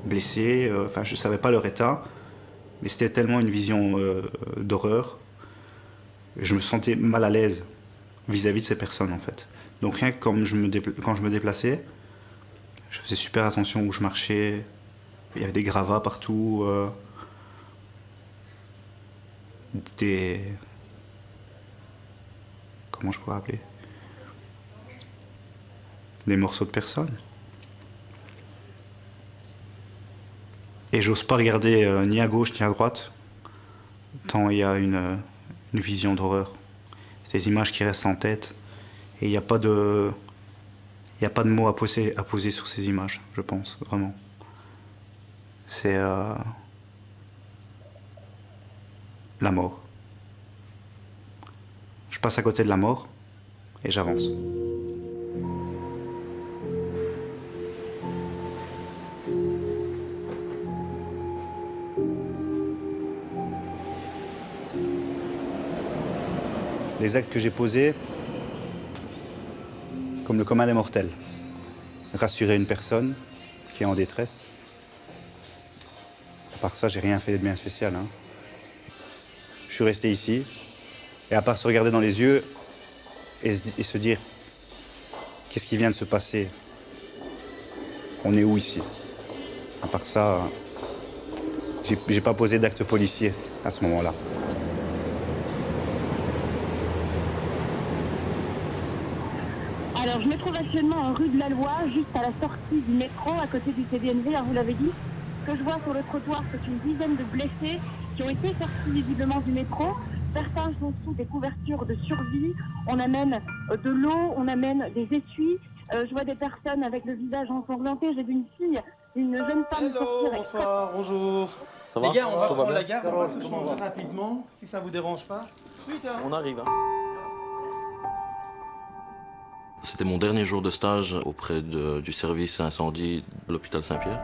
blessées, enfin je ne savais pas leur état, mais c'était tellement une vision d'horreur. Je me sentais mal à l'aise vis-à-vis de ces personnes en fait. Donc rien que quand je me déplaçais, je faisais super attention où je marchais. Il y avait des gravats partout. Comment je pourrais appeler? Des morceaux de personnes. Et j'ose pas regarder ni à gauche ni à droite, tant il y a une vision d'horreur. C'est des images qui restent en tête. Et il n'y a pas de mots à poser sur ces images, je pense, vraiment. C'est la mort. Je passe à côté de la mort et j'avance. Les actes que j'ai posés, comme le commun des mortels. Rassurer une personne qui est en détresse. À part ça, j'ai rien fait de bien spécial. Hein. Je suis resté ici, et à part se regarder dans les yeux et se dire qu'est-ce qui vient de se passer, on est où ici? À part ça, j'ai pas posé d'acte policier à ce moment-là. Alors, je me trouve actuellement en rue de la Loi, juste à la sortie du métro, à côté du CDNV, vous l'avez dit. Ce que je vois sur le trottoir, c'est une dizaine de blessés qui ont été sortis visiblement du métro. Certains sont sous des couvertures de survie. On amène de l'eau, on amène des essuies. Je vois des personnes avec le visage ensanglanté. J'ai vu une fille, une jeune femme sortir. Bonsoir, bonjour. Ça va? Les gars, on va Ça va prendre bien? la gare, on va se changer rapidement, si ça vous dérange pas. On arrive. Hein. C'était mon dernier jour de stage auprès du service incendie de l'hôpital Saint-Pierre.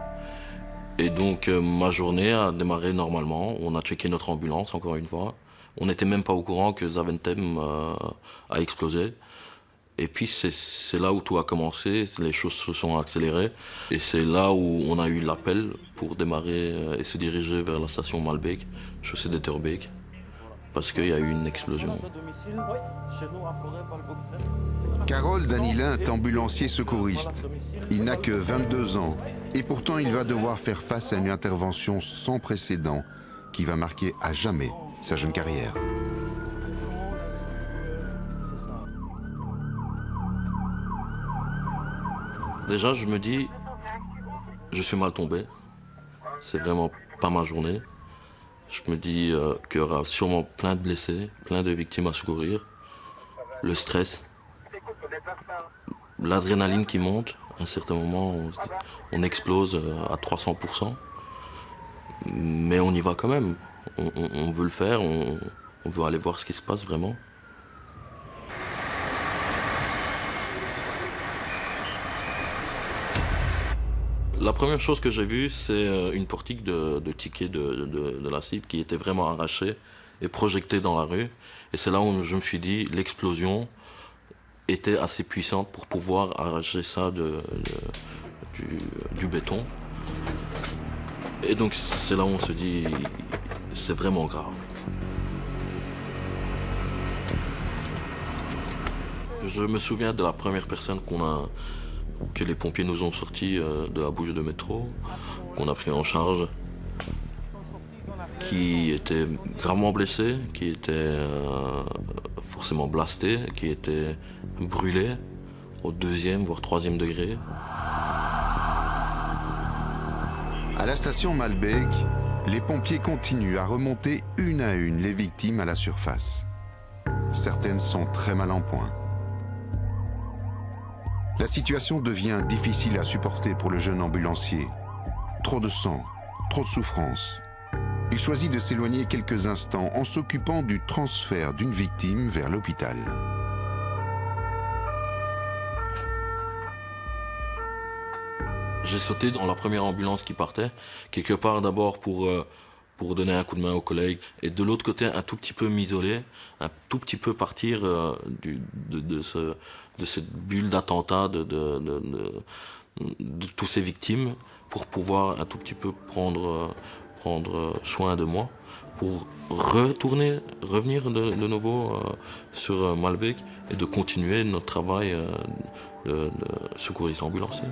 Et donc ma journée a démarré normalement. On a checké notre ambulance encore une fois. On n'était même pas au courant que Zaventem a explosé. Et puis c'est là où tout a commencé, les choses se sont accélérées. Et c'est là où on a eu l'appel pour démarrer et se diriger vers la station Malbec, chaussée d'Etterbeek, parce qu'il y a eu une explosion. Carole Danilin est ambulancier secouriste. Il n'a que 22 ans et pourtant il va devoir faire face à une intervention sans précédent qui va marquer à jamais sa jeune carrière. Déjà, je me dis, je suis mal tombé. C'est vraiment pas ma journée. Je me dis qu'il y aura sûrement plein de blessés, plein de victimes à secourir. Le stress, l'adrénaline qui monte. À un certain moment, on explose à 300%. Mais on y va quand même. On veut le faire, on veut aller voir ce qui se passe vraiment. La première chose que j'ai vue, c'est une portique de tickets de la cible qui était vraiment arrachée et projetée dans la rue. Et c'est là où je me suis dit, l'explosion était assez puissante pour pouvoir arracher ça du béton. Et donc c'est là où on se dit, c'est vraiment grave. Je me souviens de la première personne que les pompiers nous ont sortis de la bouche de métro, qu'on a pris en charge, qui était gravement blessé, qui était forcément blasté, qui était brûlé au 2e voire 3e degré. À la station Malbec, les pompiers continuent à remonter une à une les victimes à la surface. Certaines sont très mal en point. La situation devient difficile à supporter pour le jeune ambulancier. Trop de sang, trop de souffrance. il choisit de s'éloigner quelques instants en s'occupant du transfert d'une victime vers l'hôpital. J'ai sauté dans la première ambulance qui partait, quelque part d'abord pour donner un coup de main aux collègues, et de l'autre côté un tout petit peu m'isoler, un tout petit peu partir de cette bulle d'attentat de toutes ces victimes, pour pouvoir un tout petit peu prendre soin de moi, pour revenir de nouveau sur Malbec et de continuer notre travail de secouriste ambulancier.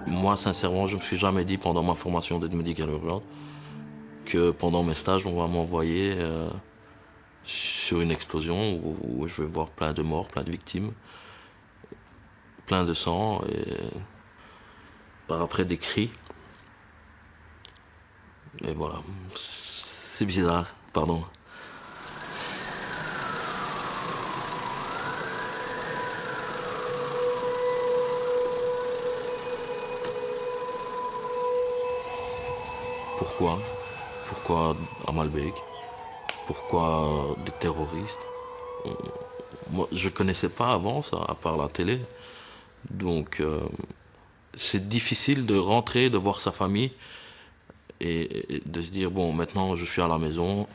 Moi, sincèrement, je ne me suis jamais dit pendant ma formation d'aide médicale urgente que pendant mes stages, on va m'envoyer sur une explosion où je vais voir plein de morts, plein de victimes, plein de sang, et par après des cris. Et voilà, c'est bizarre, pardon. Pourquoi? Pourquoi à Malbec? Pourquoi des terroristes? Moi, je ne connaissais pas avant ça, à part la télé. Donc, c'est difficile de rentrer, de voir sa famille et de se dire, bon, maintenant je suis à la maison.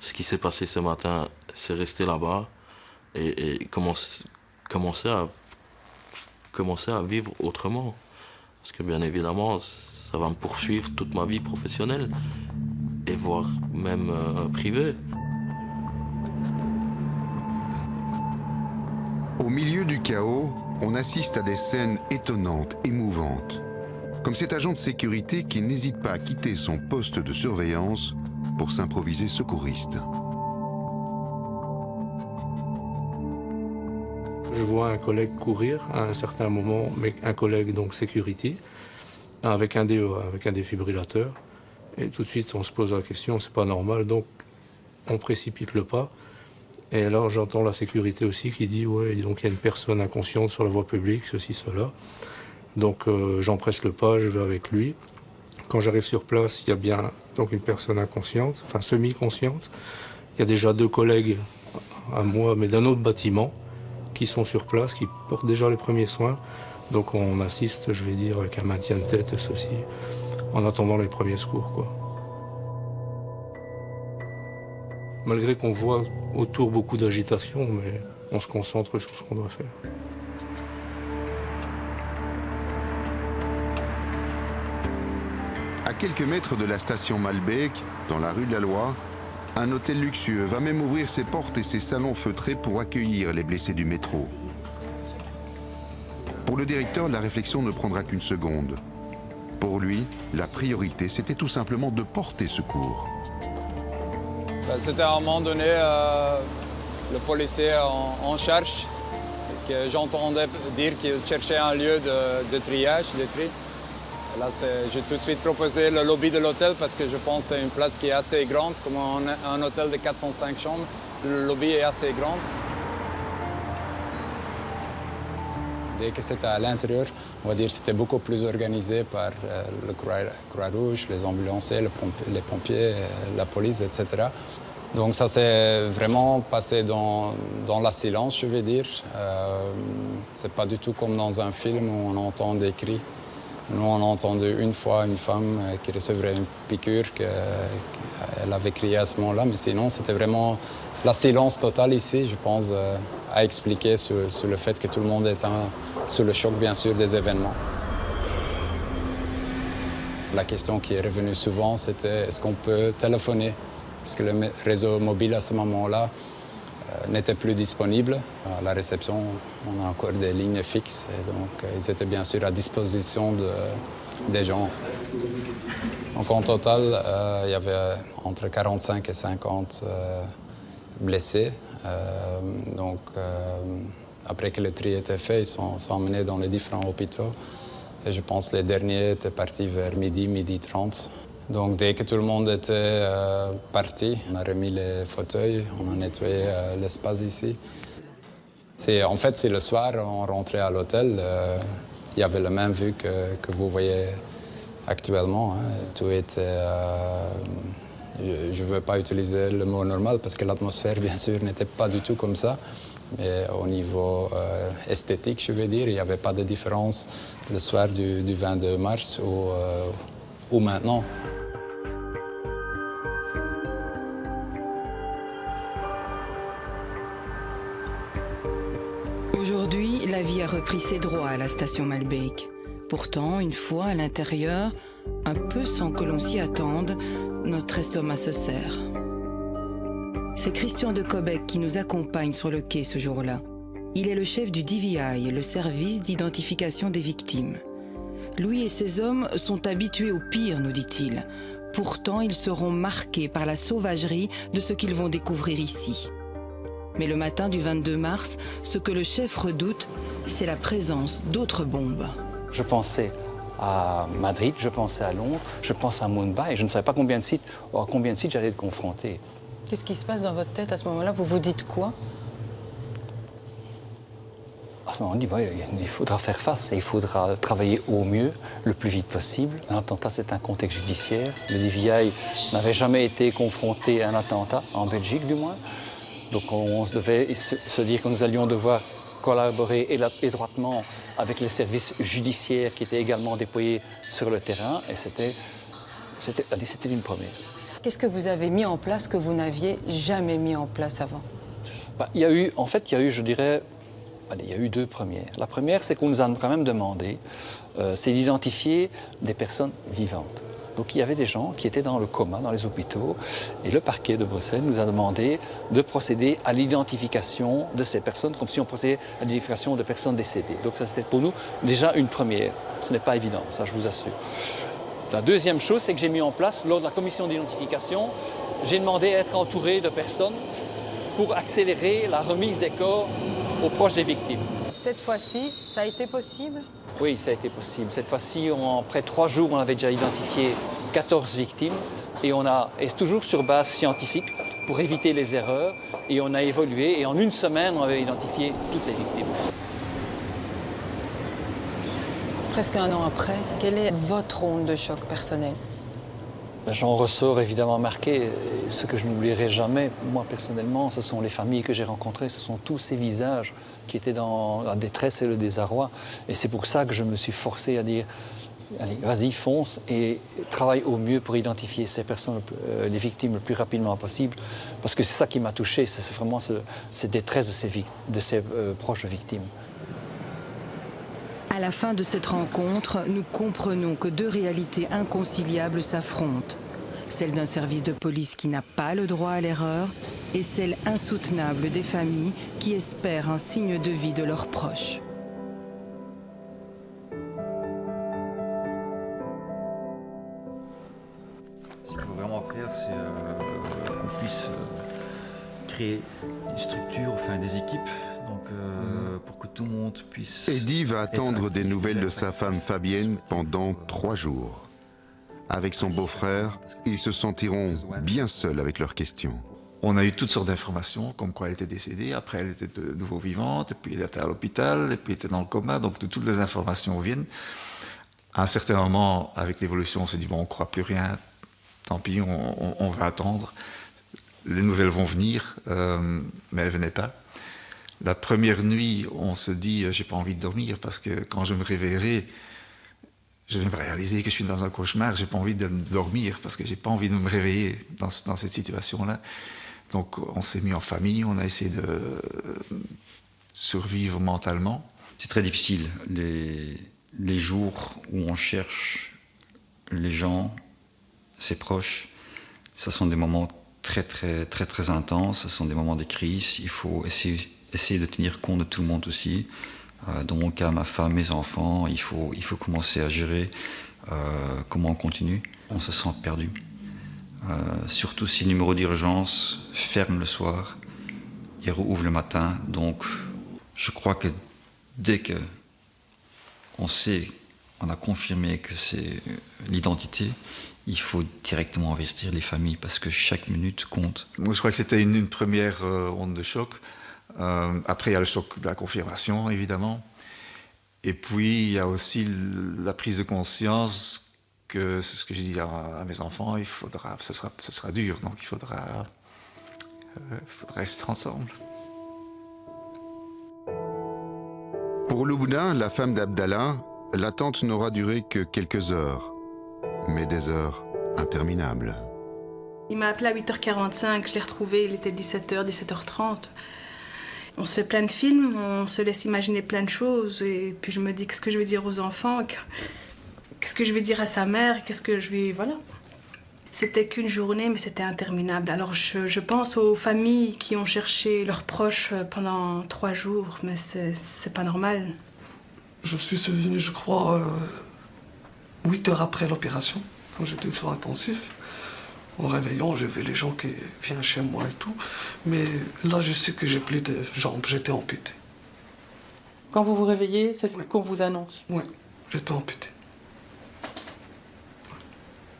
Ce qui s'est passé ce matin, c'est rester là-bas et commencer à vivre autrement. Parce que bien évidemment, ça va me poursuivre toute ma vie professionnelle et voire même privée. Au milieu du chaos, on assiste à des scènes étonnantes, émouvantes. Comme cet agent de sécurité qui n'hésite pas à quitter son poste de surveillance pour s'improviser secouriste. Je vois un collègue courir à un certain moment, mais un collègue donc security, avec un DEA, avec un défibrillateur. Et tout de suite, on se pose la question, c'est pas normal, donc on précipite le pas. Et alors j'entends la sécurité aussi qui dit, ouais, donc il y a une personne inconsciente sur la voie publique, ceci, cela. Donc j'empresse le pas, je vais avec lui. Quand j'arrive sur place, il y a bien donc une personne inconsciente, enfin semi-consciente. Il y a déjà 2 collègues à moi, mais d'un autre bâtiment, qui sont sur place, qui portent déjà les premiers soins. Donc on assiste, je vais dire, avec un maintien de tête, ceci, en attendant les premiers secours, quoi. Malgré qu'on voit autour beaucoup d'agitation, mais on se concentre sur ce qu'on doit faire. À quelques mètres de la station Malbec, dans la rue de la Loi, un hôtel luxueux va même ouvrir ses portes et ses salons feutrés pour accueillir les blessés du métro. Pour le directeur, la réflexion ne prendra qu'une seconde. Pour lui, la priorité, c'était tout simplement de porter secours. C'était à un moment donné le policier en charge, que j'entendais dire qu'il cherchait un lieu de triage, de tri. Là, j'ai tout de suite proposé le lobby de l'hôtel parce que je pense que c'est une place qui est assez grande. Comme un hôtel de 405 chambres, le lobby est assez grand. Dès que c'était à l'intérieur, on va dire que c'était beaucoup plus organisé par le Croix-Rouge, les ambulanciers, les pompiers, la police, etc. Donc ça s'est vraiment passé dans la silence, je vais dire. C'est pas du tout comme dans un film où on entend des cris. Nous, on a entendu une fois une femme qui recevait une piqûre, qu'elle avait crié à ce moment-là, mais sinon, c'était vraiment la silence totale ici, je pense, à expliquer sur le fait que tout le monde est sous le choc, bien sûr, des événements. La question qui est revenue souvent, c'était est-ce qu'on peut téléphoner? Parce que le réseau mobile, à ce moment-là, n'était plus disponible. À la réception, on a encore des lignes fixes, et donc ils étaient bien sûr à disposition des gens. Donc en total, il y avait entre 45 et 50 blessés. Donc après que le tri était fait, ils sont emmenés dans les différents hôpitaux. Et je pense que les derniers étaient partis vers midi 30. Donc dès que tout le monde était parti, on a remis les fauteuils, on a nettoyé l'espace ici. En fait, c'est le soir, on rentrait à l'hôtel, il y avait la même vue que vous voyez actuellement. Hein. Tout était... je ne veux pas utiliser le mot normal parce que l'atmosphère, bien sûr, n'était pas du tout comme ça. Mais au niveau esthétique, je veux dire, il n'y avait pas de différence le soir du 22 mars ou maintenant. Aujourd'hui, la vie a repris ses droits à la station Malbec. Pourtant, une fois à l'intérieur, un peu sans que l'on s'y attende, notre estomac se serre. C'est Christian de Cobec qui nous accompagne sur le quai ce jour-là. Il est le chef du DVI, le service d'identification des victimes. Lui et ses hommes sont habitués au pire, nous dit-il. Pourtant, ils seront marqués par la sauvagerie de ce qu'ils vont découvrir ici. Mais le matin du 22 mars, ce que le chef redoute, c'est la présence d'autres bombes. Je pensais à Madrid, je pensais à Londres, je pense à Mumbai et je ne savais pas à combien de sites j'allais être confronté. Qu'est-ce qui se passe dans votre tête à ce moment-là? Vous vous dites quoi? À ce moment, on dit il faudra faire face et il faudra travailler au mieux, le plus vite possible. Un attentat, c'est un contexte judiciaire. Le DVI n'avait jamais été confronté à un attentat, en Belgique du moins. Donc on devait se dire que nous allions devoir collaborer étroitement avec les services judiciaires qui étaient également déployés sur le terrain. Et c'était une première. Qu'est-ce que vous avez mis en place que vous n'aviez jamais mis en place avant? Il y a eu, je dirais, il y a eu deux premières. La première, c'est qu'on nous a quand même demandé, c'est d'identifier des personnes vivantes. Donc il y avait des gens qui étaient dans le coma, dans les hôpitaux, et le parquet de Bruxelles nous a demandé de procéder à l'identification de ces personnes, comme si on procédait à l'identification de personnes décédées. Donc ça, c'était pour nous déjà une première. Ce n'est pas évident, ça je vous assure. La deuxième chose, c'est que j'ai mis en place, lors de la commission d'identification, j'ai demandé à être entouré de personnes pour accélérer la remise des corps aux proches des victimes. Cette fois-ci, ça a été possible? Oui, ça a été possible. Cette fois-ci, en près de 3 jours, on avait déjà identifié 14 victimes et toujours sur base scientifique pour éviter les erreurs. Et on a évolué et en une semaine, on avait identifié toutes les victimes. Presque un an après, quelle est votre onde de choc personnel? J'en ressors évidemment marqué. Ce que je n'oublierai jamais, moi personnellement, ce sont les familles que j'ai rencontrées, ce sont tous ces visages qui étaient dans la détresse et le désarroi. Et c'est pour ça que je me suis forcé à dire, allez, vas-y, fonce et travaille au mieux pour identifier ces personnes, les victimes le plus rapidement possible. Parce que c'est ça qui m'a touché, c'est vraiment cette détresse de ces proches victimes. À la fin de cette rencontre, nous comprenons que deux réalités inconciliables s'affrontent. Celle d'un service de police qui n'a pas le droit à l'erreur et celle insoutenable des familles qui espèrent un signe de vie de leurs proches. Ce qu'il faut vraiment faire, c'est qu'on puisse créer une structure, enfin des équipes, pour que tout le monde puisse... Eddie va attendre des nouvelles de sa femme Fabienne pendant 3 jours. Avec son beau-frère, ils se sentiront bien seuls avec leurs questions. On a eu toutes sortes d'informations, comme quoi elle était décédée, après elle était de nouveau vivante, et puis elle était à l'hôpital, et puis elle était dans le coma, donc toutes les informations viennent. À un certain moment, avec l'évolution, on s'est dit, bon, on ne croit plus rien, tant pis, on va attendre. Les nouvelles vont venir, mais elles ne venaient pas. La première nuit, on se dit, j'ai pas envie de dormir, parce que quand je me réveillerai, je vais me réaliser que je suis dans un cauchemar, j'ai pas envie de dormir, parce que j'ai pas envie de me réveiller dans cette situation-là. Donc on s'est mis en famille, on a essayé de survivre mentalement. C'est très difficile, les jours où on cherche les gens, ses proches, ce sont des moments très intenses, ce sont des moments de crise, il faut essayer de tenir compte de tout le monde aussi. Dans mon cas, ma femme, mes enfants, il faut commencer à gérer comment on continue. On se sent perdu. Surtout si le numéro d'urgence ferme le soir et rouvre le matin. Donc, je crois que dès qu'on sait, on a confirmé que c'est l'identité, il faut directement investir les familles parce que chaque minute compte. Moi, je crois que c'était une première onde de choc. Après, il y a le choc de la confirmation, évidemment. Et puis, il y a aussi la prise de conscience que, c'est ce que j'ai dit à mes enfants, ce sera dur, donc il faudra rester ensemble. Pour Loubna, la femme d'Abdallah, l'attente n'aura duré que quelques heures, mais des heures interminables. Il m'a appelé à 8h45, je l'ai retrouvé, il était 17h, 17h30. On se fait plein de films, on se laisse imaginer plein de choses, et puis je me dis qu'est-ce que je vais dire aux enfants, qu'est-ce que je vais dire à sa mère, qu'est-ce que je vais... Voilà. C'était qu'une journée, mais c'était interminable. Alors je pense aux familles qui ont cherché leurs proches pendant 3 jours, mais c'est pas normal. Je suis venu, je crois, 8 heures après l'opération, quand j'étais sur intensif. En réveillant, j'ai vu les gens qui viennent chez moi et tout. Mais là, je sais que j'ai plus de jambes, j'étais amputé. Quand vous vous réveillez, c'est ce qu'on vous annonce? Oui, j'étais amputé.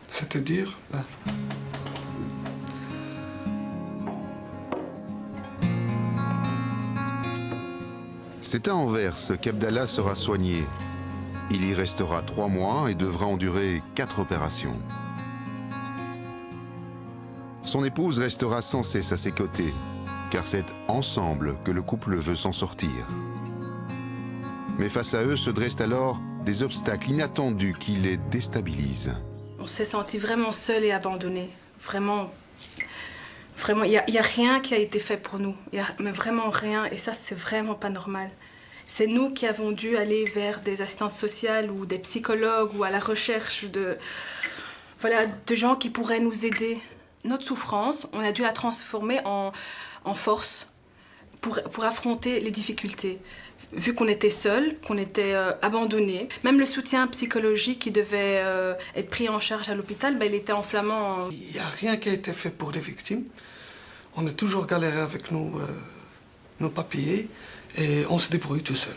C'était dur. Là. C'est à Anvers qu'Abdallah sera soigné. Il y restera 3 mois et devra endurer 4 opérations. Son épouse restera sans cesse à ses côtés, car c'est ensemble que le couple veut s'en sortir. Mais face à eux se dressent alors des obstacles inattendus qui les déstabilisent. On s'est senti vraiment seul et abandonné. Vraiment, il n'y a rien qui a été fait pour nous. Mais vraiment rien, et ça, c'est vraiment pas normal. C'est nous qui avons dû aller vers des assistantes sociales ou des psychologues ou à la recherche de gens qui pourraient nous aider. Notre souffrance, on a dû la transformer en force pour affronter les difficultés. Vu qu'on était seuls, qu'on était abandonnés, même le soutien psychologique qui devait être pris en charge à l'hôpital, il était enflammant. Il n'y a rien qui a été fait pour les victimes. On a toujours galéré avec nos papiers et on se débrouille tout seul.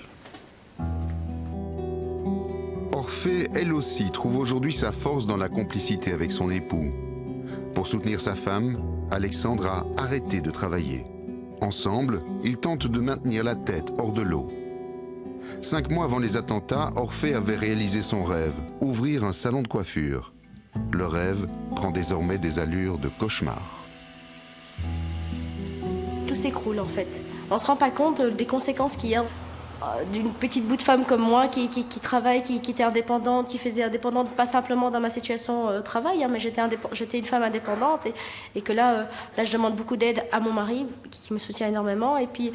Orphée, elle aussi, trouve aujourd'hui sa force dans la complicité avec son époux. Pour soutenir sa femme, Alexandre a arrêté de travailler. Ensemble, ils tentent de maintenir la tête hors de l'eau. 5 mois avant les attentats, Orphée avait réalisé son rêve, ouvrir un salon de coiffure. Le rêve prend désormais des allures de cauchemar. Tout s'écroule en fait. On ne se rend pas compte des conséquences qu'il y a d'une petite bout de femme comme moi qui travaille, qui était indépendante, qui faisait indépendante, pas simplement dans ma situation travail, mais j'étais une femme indépendante et que là, je demande beaucoup d'aide à mon mari qui me soutient énormément. Et puis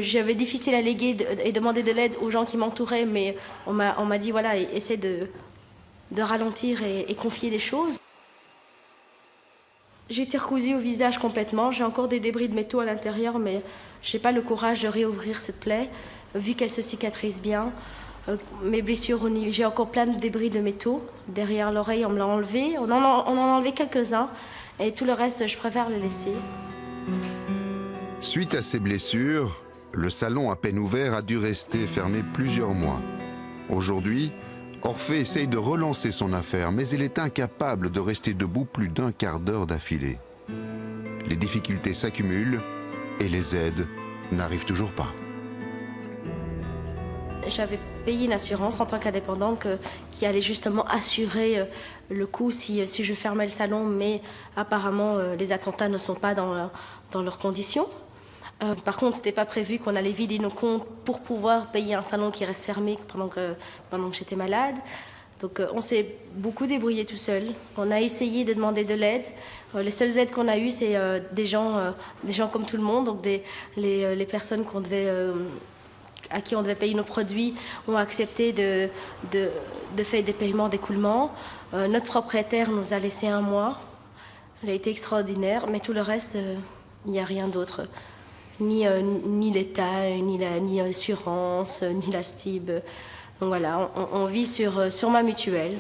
j'avais difficile à léguer et demander de l'aide aux gens qui m'entouraient, mais on m'a dit voilà, essaie de ralentir et confier des choses. J'ai été recousue au visage complètement, j'ai encore des débris de métaux à l'intérieur, mais j'ai pas le courage de réouvrir cette plaie, vu qu'elle se cicatrise bien. Mes blessures, j'ai encore plein de débris de métaux. Derrière l'oreille, on me l'a enlevé. On en a enlevé quelques-uns, et tout le reste, je préfère le laisser. Suite à ces blessures, le salon à peine ouvert a dû rester fermé plusieurs mois. Aujourd'hui, Orphée essaye de relancer son affaire, mais elle est incapable de rester debout plus d'1 quart d'heure d'affilée. Les difficultés s'accumulent et les aides n'arrivent toujours pas. J'avais payé une assurance en tant qu'indépendante qui allait justement assurer le coût si je fermais le salon, mais apparemment les attentats ne sont pas dans leurs conditions. Par contre, ce n'était pas prévu qu'on allait vider nos comptes pour pouvoir payer un salon qui reste fermé pendant que j'étais malade. Donc on s'est beaucoup débrouillé tout seul. On a essayé de demander de l'aide. Les seules aides qu'on a eues, c'est des gens comme tout le monde. Donc les personnes à qui on devait payer nos produits ont accepté de faire des paiements d'écoulement. Notre propriétaire nous a laissé 1 mois. Il a été extraordinaire, mais tout le reste, il n'y a rien d'autre. Ni l'État, ni l'assurance, ni la STIB. Donc voilà, on vit sur ma mutuelle.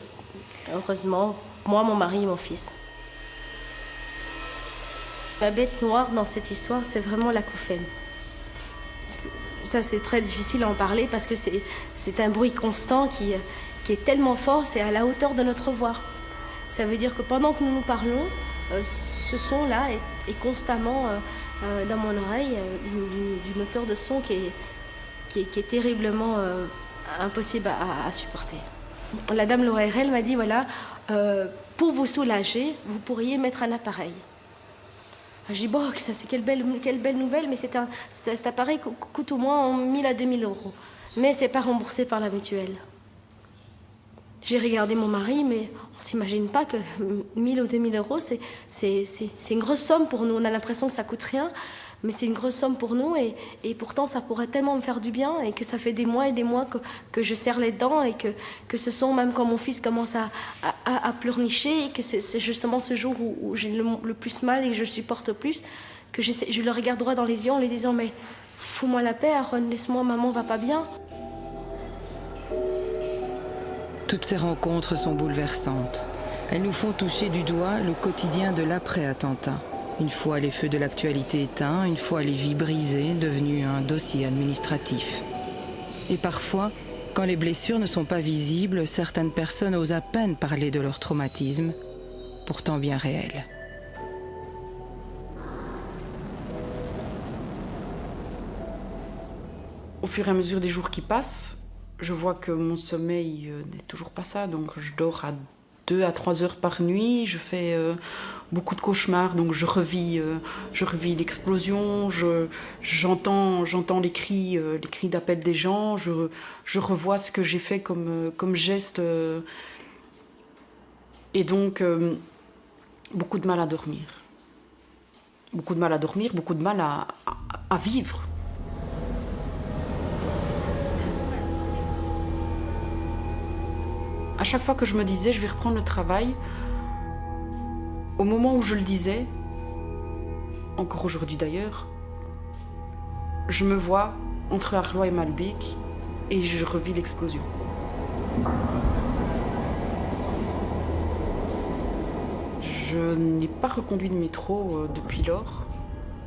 Heureusement, moi, mon mari et mon fils. Ma bête noire dans cette histoire, c'est vraiment l'acouphène. Ça, c'est très difficile à en parler parce que c'est un bruit constant qui est tellement fort, c'est à la hauteur de notre voix. Ça veut dire que pendant que nous nous parlons, ce son-là est constamment dans mon oreille, d'une hauteur de son qui est terriblement impossible à supporter. La dame l'ORL m'a dit, voilà, pour vous soulager, vous pourriez mettre un appareil. J'ai dit, bon, ça, c'est quelle belle nouvelle, mais cet appareil coûte au moins 1000 à 2000 euros. Mais c'est pas remboursé par la mutuelle. J'ai regardé mon mari, mais on ne s'imagine pas que 1000 ou 2000 euros, c'est une grosse somme pour nous. On a l'impression que ça coûte rien, mais c'est une grosse somme pour nous. Et pourtant, ça pourrait tellement me faire du bien, et que ça fait des mois et des mois que je serre les dents, et que ce sont, même quand mon fils commence à pleurnicher, et que c'est justement ce jour où j'ai le plus mal et que je supporte plus, que je le regarde droit dans les yeux en lui disant, mais fous-moi la paix, Aaron, laisse-moi, maman va pas bien. Toutes ces rencontres sont bouleversantes. Elles nous font toucher du doigt le quotidien de l'après-attentat. Une fois les feux de l'actualité éteints, une fois les vies brisées, devenues un dossier administratif. Et parfois, quand les blessures ne sont pas visibles, certaines personnes osent à peine parler de leur traumatisme, pourtant bien réel. Au fur et à mesure des jours qui passent, je vois que mon sommeil n'est toujours pas ça, donc je dors à 2 à 3 heures par nuit, je fais beaucoup de cauchemars, donc je revis l'explosion, j'entends les cris d'appel des gens, je revois ce que j'ai fait comme geste, et donc beaucoup de mal à dormir. Beaucoup de mal à dormir, beaucoup de mal à vivre. À chaque fois que je me disais, je vais reprendre le travail, au moment où je le disais, encore aujourd'hui d'ailleurs, je me vois entre Arlois et Malbec et je revis l'explosion. Je n'ai pas reconduit de métro depuis lors.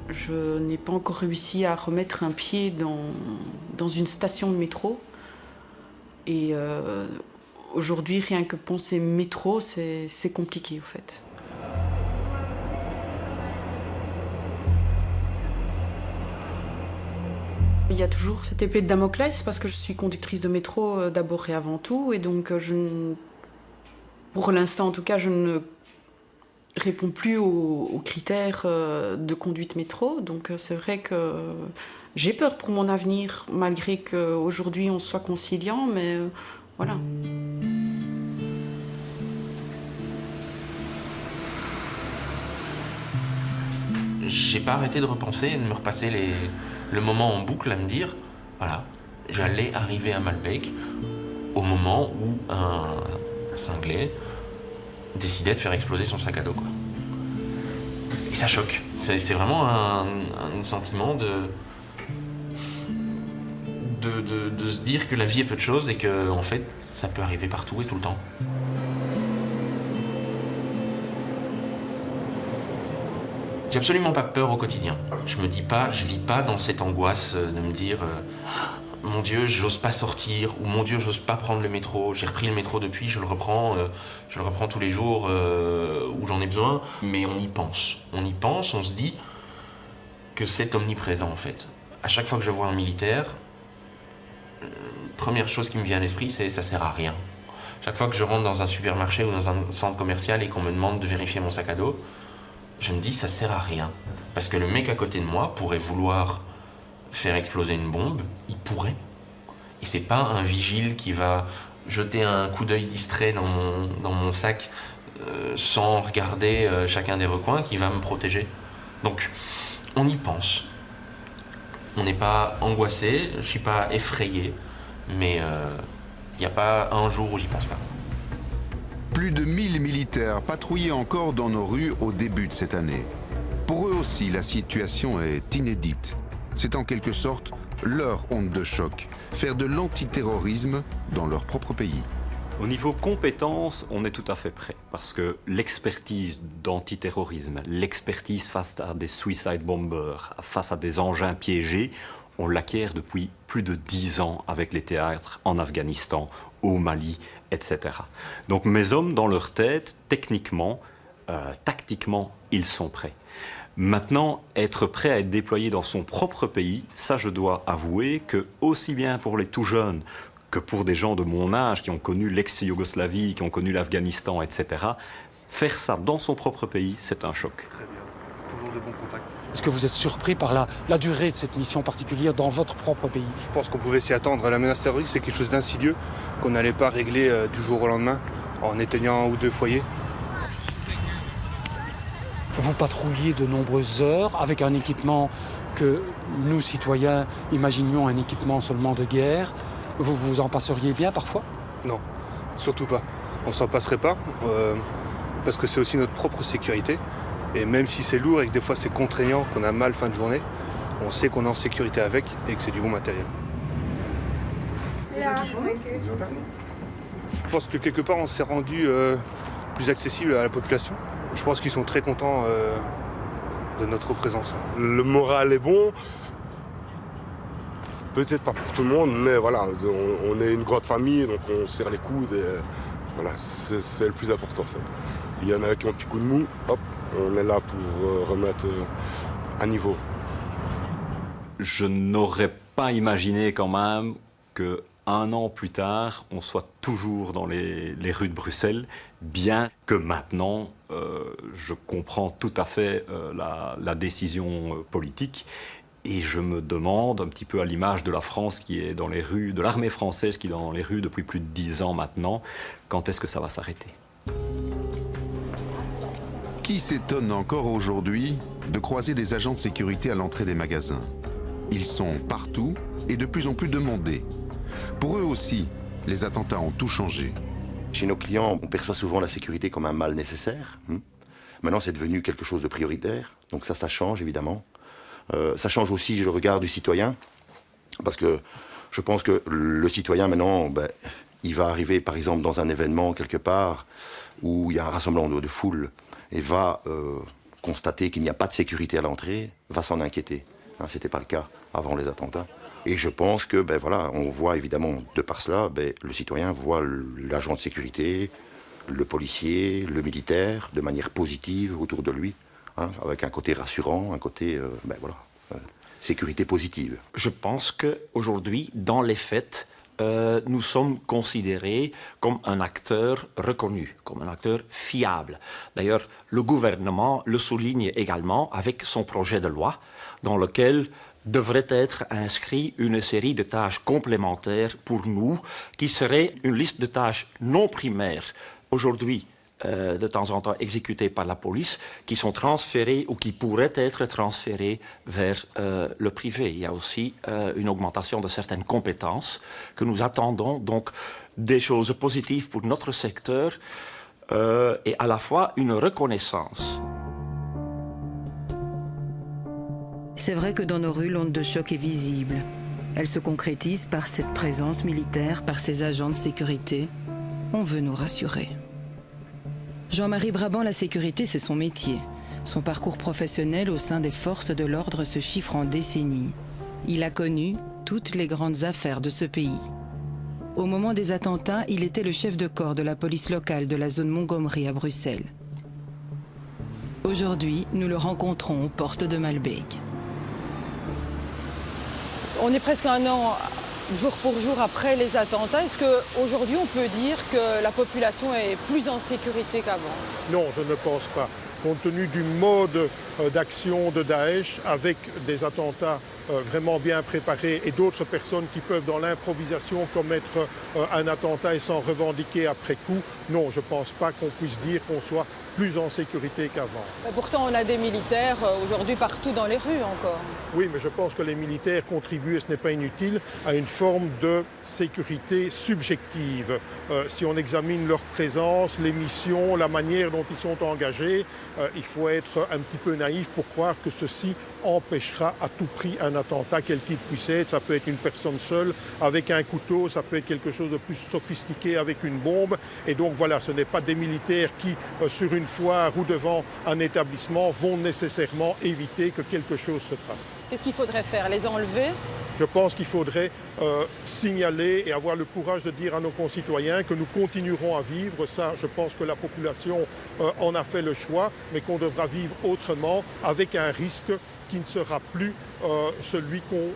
Je n'ai pas encore réussi à remettre un pied dans une station de métro. Et aujourd'hui, rien que penser métro, c'est compliqué, en fait. Il y a toujours cette épée de Damoclès, parce que je suis conductrice de métro d'abord et avant tout, et donc pour l'instant en tout cas, je ne réponds plus aux critères de conduite métro, donc c'est vrai que j'ai peur pour mon avenir, malgré qu'aujourd'hui on soit conciliant, mais voilà. J'ai pas arrêté de repenser et de me repasser le moment en boucle à me dire, voilà, j'allais arriver à Malbec au moment où un cinglé décidait de faire exploser son sac à dos, quoi. Et ça choque. C'est vraiment un sentiment de se dire que la vie est peu de choses et que, en fait, ça peut arriver partout et tout le temps. J'ai absolument pas peur au quotidien. Je vis pas dans cette angoisse de me dire mon Dieu, j'ose pas sortir, ou mon Dieu, j'ose pas prendre le métro. J'ai repris le métro depuis, je le reprends tous les jours où j'en ai besoin. Mais on y pense. On se dit que c'est omniprésent en fait. À chaque fois que je vois un militaire, première chose qui me vient à l'esprit, c'est ça sert à rien. Chaque fois que je rentre dans un supermarché ou dans un centre commercial et qu'on me demande de vérifier mon sac à dos, je me dis ça sert à rien. Parce que le mec à côté de moi pourrait vouloir faire exploser une bombe, il pourrait. Et c'est pas un vigile qui va jeter un coup d'œil distrait dans mon sac sans regarder chacun des recoins qui va me protéger. Donc on y pense. On n'est pas angoissé, je suis pas effrayé, mais il n'y a pas un jour où j'y pense pas. Plus de 1000 militaires patrouillaient encore dans nos rues au début de cette année. Pour eux aussi, la situation est inédite. C'est en quelque sorte leur onde de choc, faire de l'antiterrorisme dans leur propre pays. Au niveau compétences, on est tout à fait prêt, parce que l'expertise d'antiterrorisme, l'expertise face à des suicide bombers, face à des engins piégés, on l'acquiert depuis plus de 10 ans avec les théâtres en Afghanistan, au Mali, etc. Donc mes hommes, dans leur tête, techniquement, tactiquement, ils sont prêts. Maintenant, être prêt à être déployé dans son propre pays, ça je dois avouer que aussi bien pour les tout jeunes que pour des gens de mon âge qui ont connu l'ex-Yougoslavie, qui ont connu l'Afghanistan, etc., faire ça dans son propre pays, c'est un choc. Très bien. Toujours de bons contacts. Est-ce que vous êtes surpris par la durée de cette mission particulière dans votre propre pays? Je pense qu'on pouvait s'y attendre. La menace terroriste, c'est quelque chose d'insidieux qu'on n'allait pas régler du jour au lendemain en éteignant un ou deux foyers. Vous patrouillez de nombreuses heures avec un équipement que nous, citoyens, imaginions un équipement seulement de guerre. Vous vous en passeriez bien parfois? Non, surtout pas. On s'en passerait pas parce que c'est aussi notre propre sécurité. Et même si c'est lourd et que des fois c'est contraignant, qu'on a mal fin de journée, on sait qu'on est en sécurité avec et que c'est du bon matériel. Je pense que quelque part on s'est rendu plus accessible à la population. Je pense qu'ils sont très contents de notre présence. Le moral est bon. Peut-être pas pour tout le monde, mais voilà, on est une grande famille, donc on serre les coudes et voilà, c'est le plus important en fait. Il y en a qui ont un petit coup de mou, hop, on est là pour remettre à niveau. Je n'aurais pas imaginé quand même qu'un an plus tard, on soit toujours dans les rues de Bruxelles, bien que maintenant, je comprends tout à fait la décision politique. Et je me demande, un petit peu à l'image de la France qui est dans les rues, de l'armée française qui est dans les rues depuis plus de 10 ans maintenant, quand est-ce que ça va s'arrêter ? Qui s'étonne encore aujourd'hui de croiser des agents de sécurité à l'entrée des magasins? Ils sont partout et de plus en plus demandés. Pour eux aussi, les attentats ont tout changé. Chez nos clients, on perçoit souvent la sécurité comme un mal nécessaire. Maintenant, c'est devenu quelque chose de prioritaire. Donc ça change évidemment. Ça change aussi le regard du citoyen, parce que je pense que le citoyen maintenant, il va arriver par exemple dans un événement quelque part où il y a un rassemblement de foule et va constater qu'il n'y a pas de sécurité à l'entrée, va s'en inquiéter. C'était pas le cas avant les attentats. Et je pense que on voit évidemment de par cela, le citoyen voit l'agent de sécurité, le policier, le militaire de manière positive autour de lui. Avec un côté rassurant, un côté sécurité positive. Je pense qu'aujourd'hui, dans les faits, nous sommes considérés comme un acteur reconnu, comme un acteur fiable. D'ailleurs, le gouvernement le souligne également avec son projet de loi, dans lequel devrait être inscrit une série de tâches complémentaires pour nous, qui serait une liste de tâches non primaires. Aujourd'hui, de temps en temps exécutés par la police, qui sont transférés ou qui pourraient être transférés vers le privé. Il y a aussi une augmentation de certaines compétences que nous attendons, donc des choses positives pour notre secteur et à la fois une reconnaissance. C'est vrai que dans nos rues, l'onde de choc est visible. Elle se concrétise par cette présence militaire, par ces agents de sécurité. On veut nous rassurer. Jean-Marie Brabant, la sécurité, c'est son métier. Son parcours professionnel au sein des forces de l'ordre se chiffre en décennies. Il a connu toutes les grandes affaires de ce pays. Au moment des attentats, il était le chef de corps de la police locale de la zone Montgomery à Bruxelles. Aujourd'hui, nous le rencontrons aux portes de Malbeek. On est presque un an, jour pour jour, après les attentats. Est-ce qu'aujourd'hui, on peut dire que la population est plus en sécurité qu'avant? Non, je ne pense pas. Compte tenu du mode d'action de Daesh, avec des attentats vraiment bien préparés et d'autres personnes qui peuvent, dans l'improvisation, commettre un attentat et s'en revendiquer après coup, non, je ne pense pas qu'on puisse dire qu'on soit plus en sécurité qu'avant. Pourtant, on a des militaires aujourd'hui partout dans les rues encore. Oui, mais je pense que les militaires contribuent, et ce n'est pas inutile, à une forme de sécurité subjective. Si on examine leur présence, les missions, la manière dont ils sont engagés, il faut être un petit peu naïf pour croire que ceci empêchera à tout prix un attentat, quel qu'il puisse être. Ça peut être une personne seule avec un couteau, ça peut être quelque chose de plus sophistiqué avec une bombe. Et donc voilà, ce n'est pas des militaires qui, sur une foire ou devant un établissement, vont nécessairement éviter que quelque chose se passe. Qu'est-ce qu'il faudrait faire? Les enlever? Je pense qu'il faudrait signaler et avoir le courage de dire à nos concitoyens que nous continuerons à vivre. Ça, je pense que la population en a fait le choix, mais qu'on devra vivre autrement, avec un risque qui ne sera plus celui qu'on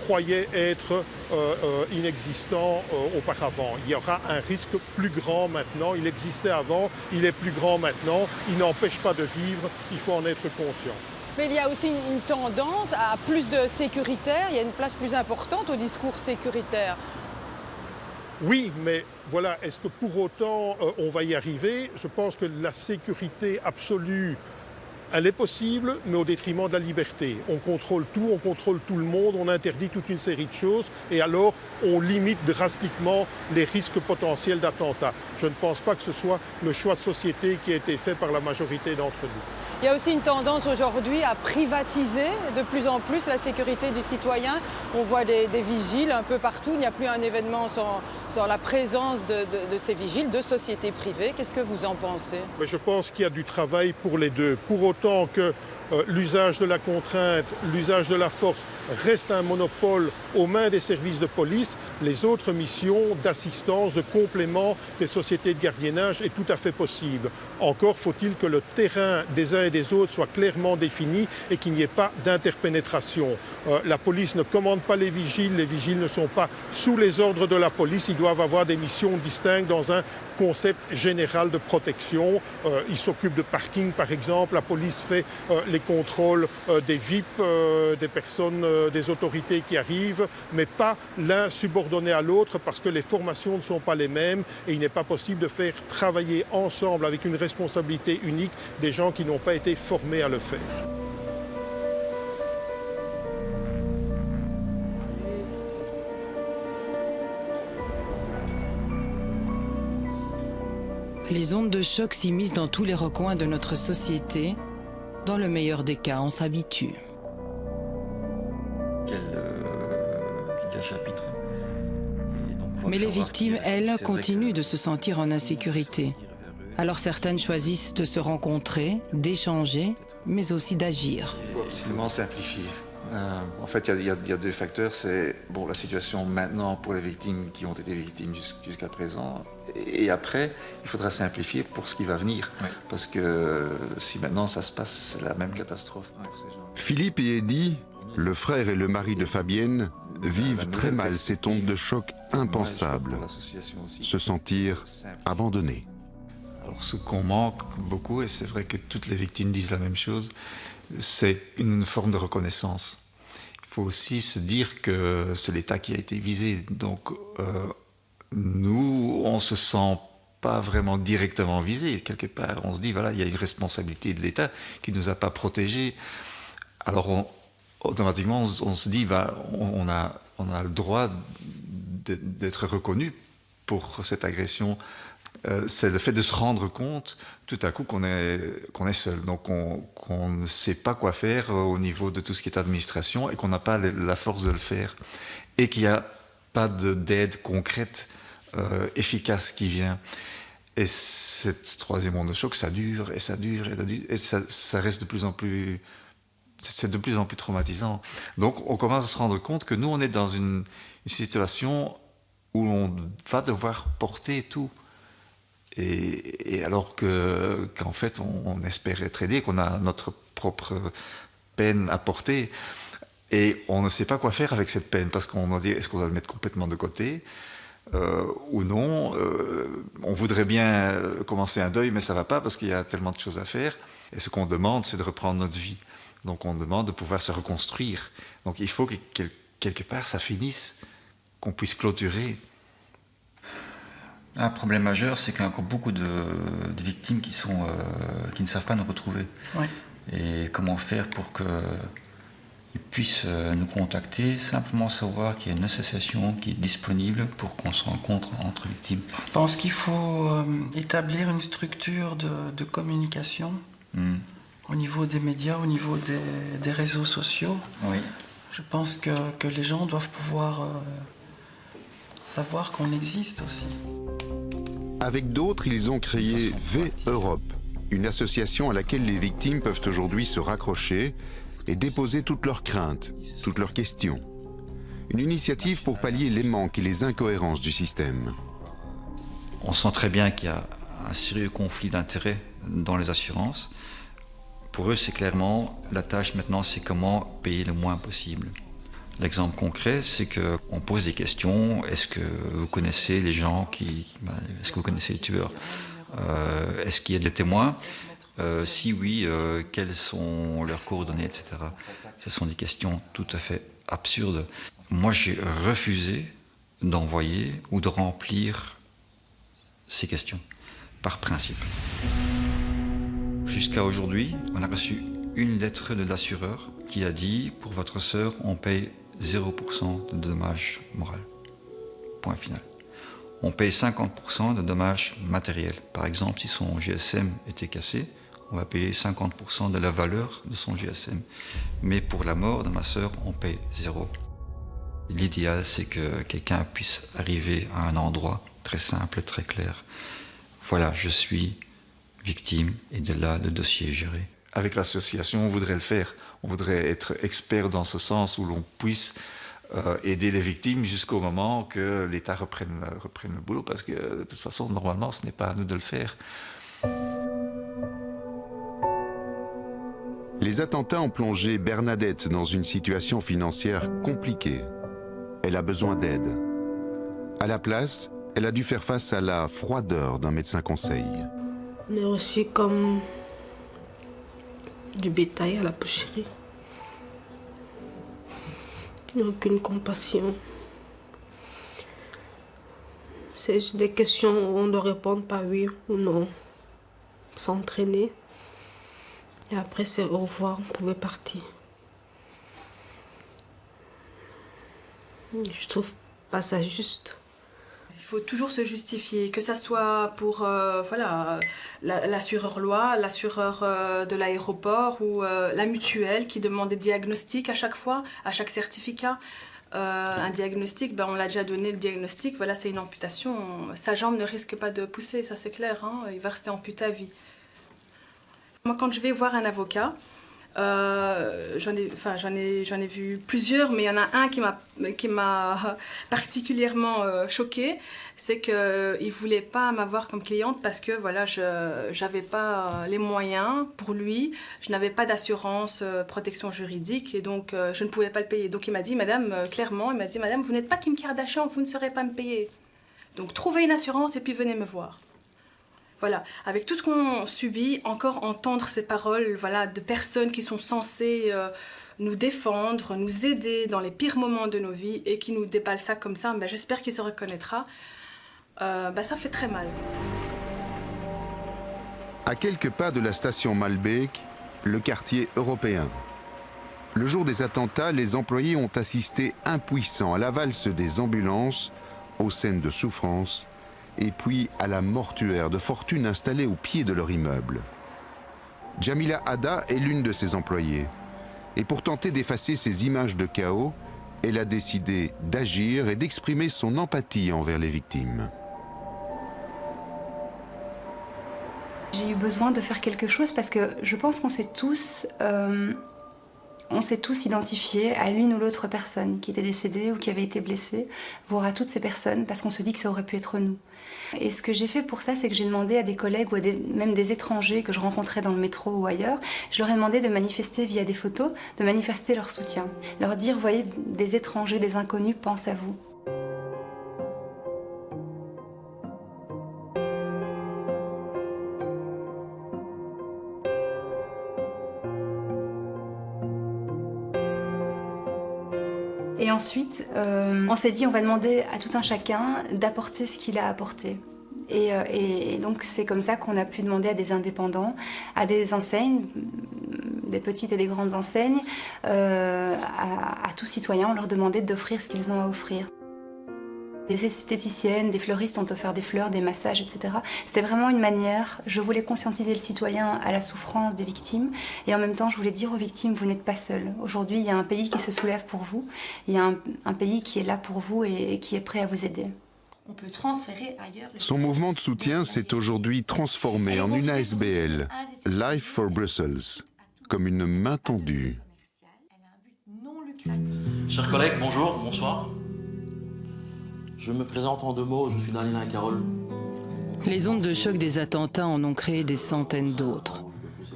croyait être inexistant auparavant. Il y aura un risque plus grand maintenant. Il existait avant, il est plus grand maintenant. Il n'empêche pas de vivre, il faut en être conscient. Mais il y a aussi une tendance à plus de sécuritaire, il y a une place plus importante au discours sécuritaire. Oui, mais voilà, est-ce que pour autant on va y arriver? Je pense que la sécurité absolue, elle est possible, mais au détriment de la liberté. On contrôle tout le monde, on interdit toute une série de choses, et alors on limite drastiquement les risques potentiels d'attentats. Je ne pense pas que ce soit le choix de société qui a été fait par la majorité d'entre nous. Il y a aussi une tendance aujourd'hui à privatiser de plus en plus la sécurité du citoyen. On voit des vigiles un peu partout. Il n'y a plus un événement sans la présence de ces vigiles, de sociétés privées. Qu'est-ce que vous en pensez? Mais je pense qu'il y a du travail pour les deux. Pour autant que l'usage de la contrainte, l'usage de la force reste un monopole aux mains des services de police, les autres missions d'assistance, de complément des sociétés de gardiennage est tout à fait possible. Encore faut-il que le terrain des uns et des autres soit clairement défini et qu'il n'y ait pas d'interpénétration. La police ne commande pas les vigiles ne sont pas sous les ordres de la police, ils doivent avoir des missions distinctes dans un concept général de protection. Ils s'occupent de parking par exemple, la police fait les contrôles des VIP, des personnes, des autorités qui arrivent, mais pas l'un subordonné à l'autre parce que les formations ne sont pas les mêmes et il n'est pas possible de faire travailler ensemble avec une responsabilité unique des gens qui n'ont pas été formés à le faire. Les ondes de choc s'immiscent dans tous les recoins de notre société. Dans le meilleur des cas, on s'habitue. Quel chapitre. Mais les victimes, elles, continuent de se sentir en insécurité. Alors certaines choisissent de se rencontrer, d'échanger, mais aussi d'agir. Il faut absolument simplifier. En fait, il y a deux facteurs. C'est la situation maintenant pour les victimes qui ont été victimes jusqu'à présent. Et après, il faudra simplifier pour ce qui va venir. Oui. Parce que si maintenant ça se passe, c'est la même catastrophe pour ces gens. Philippe et Eddy, le frère et le mari de Fabienne, vivent très mal cette onde de choc impensable. Se sentir abandonnés. Alors ce qu'on manque beaucoup, et c'est vrai que toutes les victimes disent la même chose, c'est une forme de reconnaissance. Il faut aussi se dire que c'est l'État qui a été visé. Donc nous, on ne se sent pas vraiment directement visé. Quelque part, on se dit, voilà, il y a une responsabilité de l'État qui ne nous a pas protégés. Alors automatiquement, on se dit, on a le droit d'être reconnu pour cette agression. C'est le fait de se rendre compte tout à coup qu'on est seul, donc qu'on ne sait pas quoi faire au niveau de tout ce qui est administration et qu'on n'a pas la force de le faire et qu'il n'y a pas d'aide concrète, efficace qui vient. Et cette troisième onde de choc, ça dure et ça dure et ça reste de plus en plus... C'est de plus en plus traumatisant. Donc on commence à se rendre compte que nous, on est dans une situation où on va devoir porter tout. Et alors qu'en fait, on espère être aidé, qu'on a notre propre peine à porter, et on ne sait pas quoi faire avec cette peine, parce qu'on dit, est-ce qu'on doit le mettre complètement de côté ou non? On voudrait bien commencer un deuil, mais ça ne va pas, parce qu'il y a tellement de choses à faire. Et ce qu'on demande, c'est de reprendre notre vie. Donc on demande de pouvoir se reconstruire. Donc il faut que quelque part, ça finisse, qu'on puisse clôturer. Un problème majeur, c'est qu'il y a encore beaucoup de victimes qui ne savent pas nous retrouver. Oui. Et comment faire pour qu'ils puissent nous contacter, simplement savoir qu'il y a une association qui est disponible pour qu'on se rencontre entre victimes. Je pense qu'il faut établir une structure de communication au niveau des médias, au niveau des réseaux sociaux. Oui. Je pense que les gens doivent pouvoir savoir qu'on existe aussi. Avec d'autres, ils ont créé V-Europe, une association à laquelle les victimes peuvent aujourd'hui se raccrocher et déposer toutes leurs craintes, toutes leurs questions. Une initiative pour pallier les manques et les incohérences du système. On sent très bien qu'il y a un sérieux conflit d'intérêts dans les assurances. Pour eux, c'est clairement, la tâche maintenant, c'est comment payer le moins possible. L'exemple concret, c'est qu'on pose des questions. Est-ce que vous connaissez les gens est-ce que vous connaissez les tueurs? Est-ce qu'il y a des témoins? Si oui, quelles sont leurs coordonnées, etc. Ce sont des questions tout à fait absurdes. Moi, j'ai refusé d'envoyer ou de remplir ces questions, par principe. Jusqu'à aujourd'hui, on a reçu une lettre de l'assureur qui a dit « Pour votre sœur, on paye 0% de dommages moraux. » Point final. On paye 50% de dommages matériels. Par exemple, si son GSM était cassé, on va payer 50% de la valeur de son GSM. Mais pour la mort de ma sœur, on paye 0. L'idéal, c'est que quelqu'un puisse arriver à un endroit très simple, très clair. Voilà, je suis victime, et de là, le dossier est géré. Avec l'association, on voudrait le faire. On voudrait être expert dans ce sens où l'on puisse aider les victimes jusqu'au moment que l'État reprenne le boulot, parce que de toute façon, normalement, ce n'est pas à nous de le faire. Les attentats ont plongé Bernadette dans une situation financière compliquée. Elle a besoin d'aide. À la place, elle a dû faire face à la froideur d'un médecin conseil. On est reçu comme du bétail à la boucherie. Il n'y a aucune compassion. C'est juste des questions où on doit répondre par oui ou non. S'entraîner. Et après, c'est au revoir, on pouvait partir. Je trouve pas ça juste. Il faut toujours se justifier, que ça soit pour voilà, l'assureur loi, l'assureur de l'aéroport ou la mutuelle qui demande des diagnostics à chaque fois, à chaque certificat. Un diagnostic, ben on l'a déjà donné le diagnostic, voilà, c'est une amputation. Sa jambe ne risque pas de pousser, ça c'est clair, hein, il va rester amputé à vie. Moi, quand je vais voir un avocat, j'en ai vu plusieurs, mais il y en a un qui m'a particulièrement choquée, c'est qu'il ne voulait pas m'avoir comme cliente parce que voilà, je n'avais pas les moyens pour lui, je n'avais pas d'assurance protection juridique et donc je ne pouvais pas le payer. Donc il m'a dit, madame, clairement, il m'a dit, madame, vous n'êtes pas Kim Kardashian, vous ne saurez pas me payer. Donc trouvez une assurance et puis venez me voir. Voilà, avec tout ce qu'on subit, encore entendre ces paroles voilà, de personnes qui sont censées nous défendre, nous aider dans les pires moments de nos vies et qui nous déballent ça comme ça, ben, j'espère qu'il se reconnaîtra. Ça fait très mal. À quelques pas de la station Malbec, le quartier européen. Le jour des attentats, les employés ont assisté impuissants à la valse des ambulances, aux scènes de souffrance, et puis à la mortuaire de fortune installée au pied de leur immeuble. Jamila Hadda est l'une de ces employées. Et pour tenter d'effacer ces images de chaos, elle a décidé d'agir et d'exprimer son empathie envers les victimes. J'ai eu besoin de faire quelque chose parce que je pense qu'on s'est tous identifiés à l'une ou l'autre personne qui était décédée ou qui avait été blessée, voire à toutes ces personnes, parce qu'on se dit que ça aurait pu être nous. Et ce que j'ai fait pour ça, c'est que j'ai demandé à des collègues ou à même des étrangers que je rencontrais dans le métro ou ailleurs, je leur ai demandé de manifester via des photos, de manifester leur soutien. Leur dire, voyez, des étrangers, des inconnus pensent à vous. Et ensuite, on s'est dit, on va demander à tout un chacun d'apporter ce qu'il a apporté. Et donc, c'est comme ça qu'on a pu demander à des indépendants, à des enseignes, des petites et des grandes enseignes, à tout citoyen, on leur demandait d'offrir ce qu'ils ont à offrir. Des esthéticiennes, des fleuristes ont offert des fleurs, des massages, etc. C'était vraiment une manière, je voulais conscientiser le citoyen à la souffrance des victimes et en même temps je voulais dire aux victimes, vous n'êtes pas seuls. Aujourd'hui, il y a un pays qui se soulève pour vous, il y a un pays qui est là pour vous et qui est prêt à vous aider. On peut transférer ailleurs. Son mouvement de soutien s'est aujourd'hui transformé en une ASBL, Life for Brussels, comme une main tendue. Chers collègues, bonjour, bonsoir. Je me présente en 2 mots, je suis Daniela Carole. Les ondes de choc des attentats en ont créé des centaines d'autres,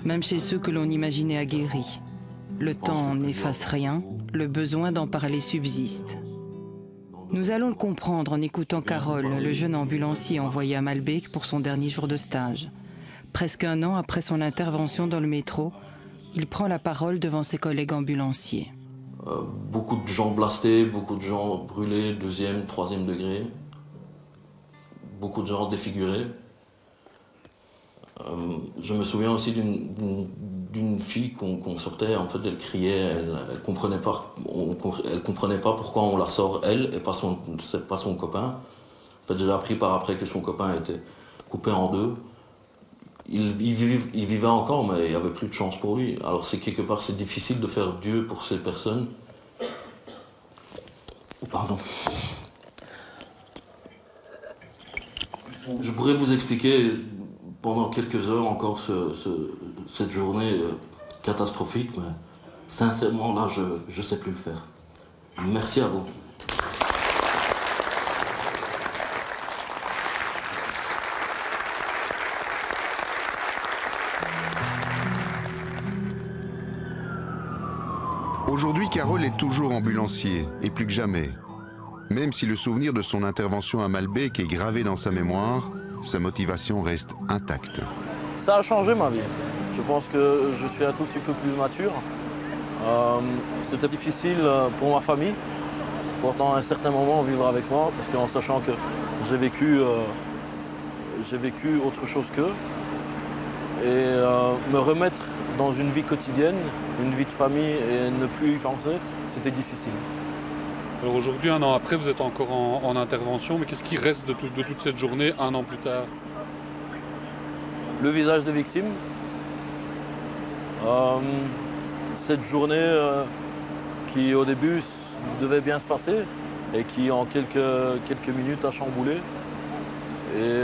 même chez ceux que l'on imaginait aguerris. Le temps n'efface rien, le besoin d'en parler subsiste. Nous allons le comprendre en écoutant Carole, le jeune ambulancier envoyé à Malbec pour son dernier jour de stage. Presque un an après son intervention dans le métro, il prend la parole devant ses collègues ambulanciers. Beaucoup de gens blastés, beaucoup de gens brûlés, 2e, 3e degré. Beaucoup de gens défigurés. Je me souviens aussi d'une fille qu'on sortait, en fait elle criait, elle comprenait pas pourquoi on la sort elle et pas son copain. En fait j'ai appris par après que son copain était coupé en deux. Il vivait encore mais il n'y avait plus de chance pour lui. Alors c'est quelque part c'est difficile de faire Dieu pour ces personnes. Pardon. Je pourrais vous expliquer pendant quelques heures encore cette journée catastrophique, mais sincèrement là je sais plus le faire. Merci à vous. Aujourd'hui, Carole est toujours ambulancier, et plus que jamais. Même si le souvenir de son intervention à Malbec est gravé dans sa mémoire, sa motivation reste intacte. Ça a changé ma vie. Je pense que je suis un tout petit peu plus mature. C'était difficile pour ma famille, pourtant à un certain moment vivre avec moi, parce qu'en sachant que j'ai vécu autre chose qu'eux. Et me remettre dans une vie quotidienne, une vie de famille et ne plus y penser, c'était difficile. Alors aujourd'hui, un an après, vous êtes encore en intervention, mais qu'est-ce qui reste de toute cette journée, un an plus tard? Le visage des victimes. Cette journée qui au début devait bien se passer et qui en quelques minutes a chamboulé. Et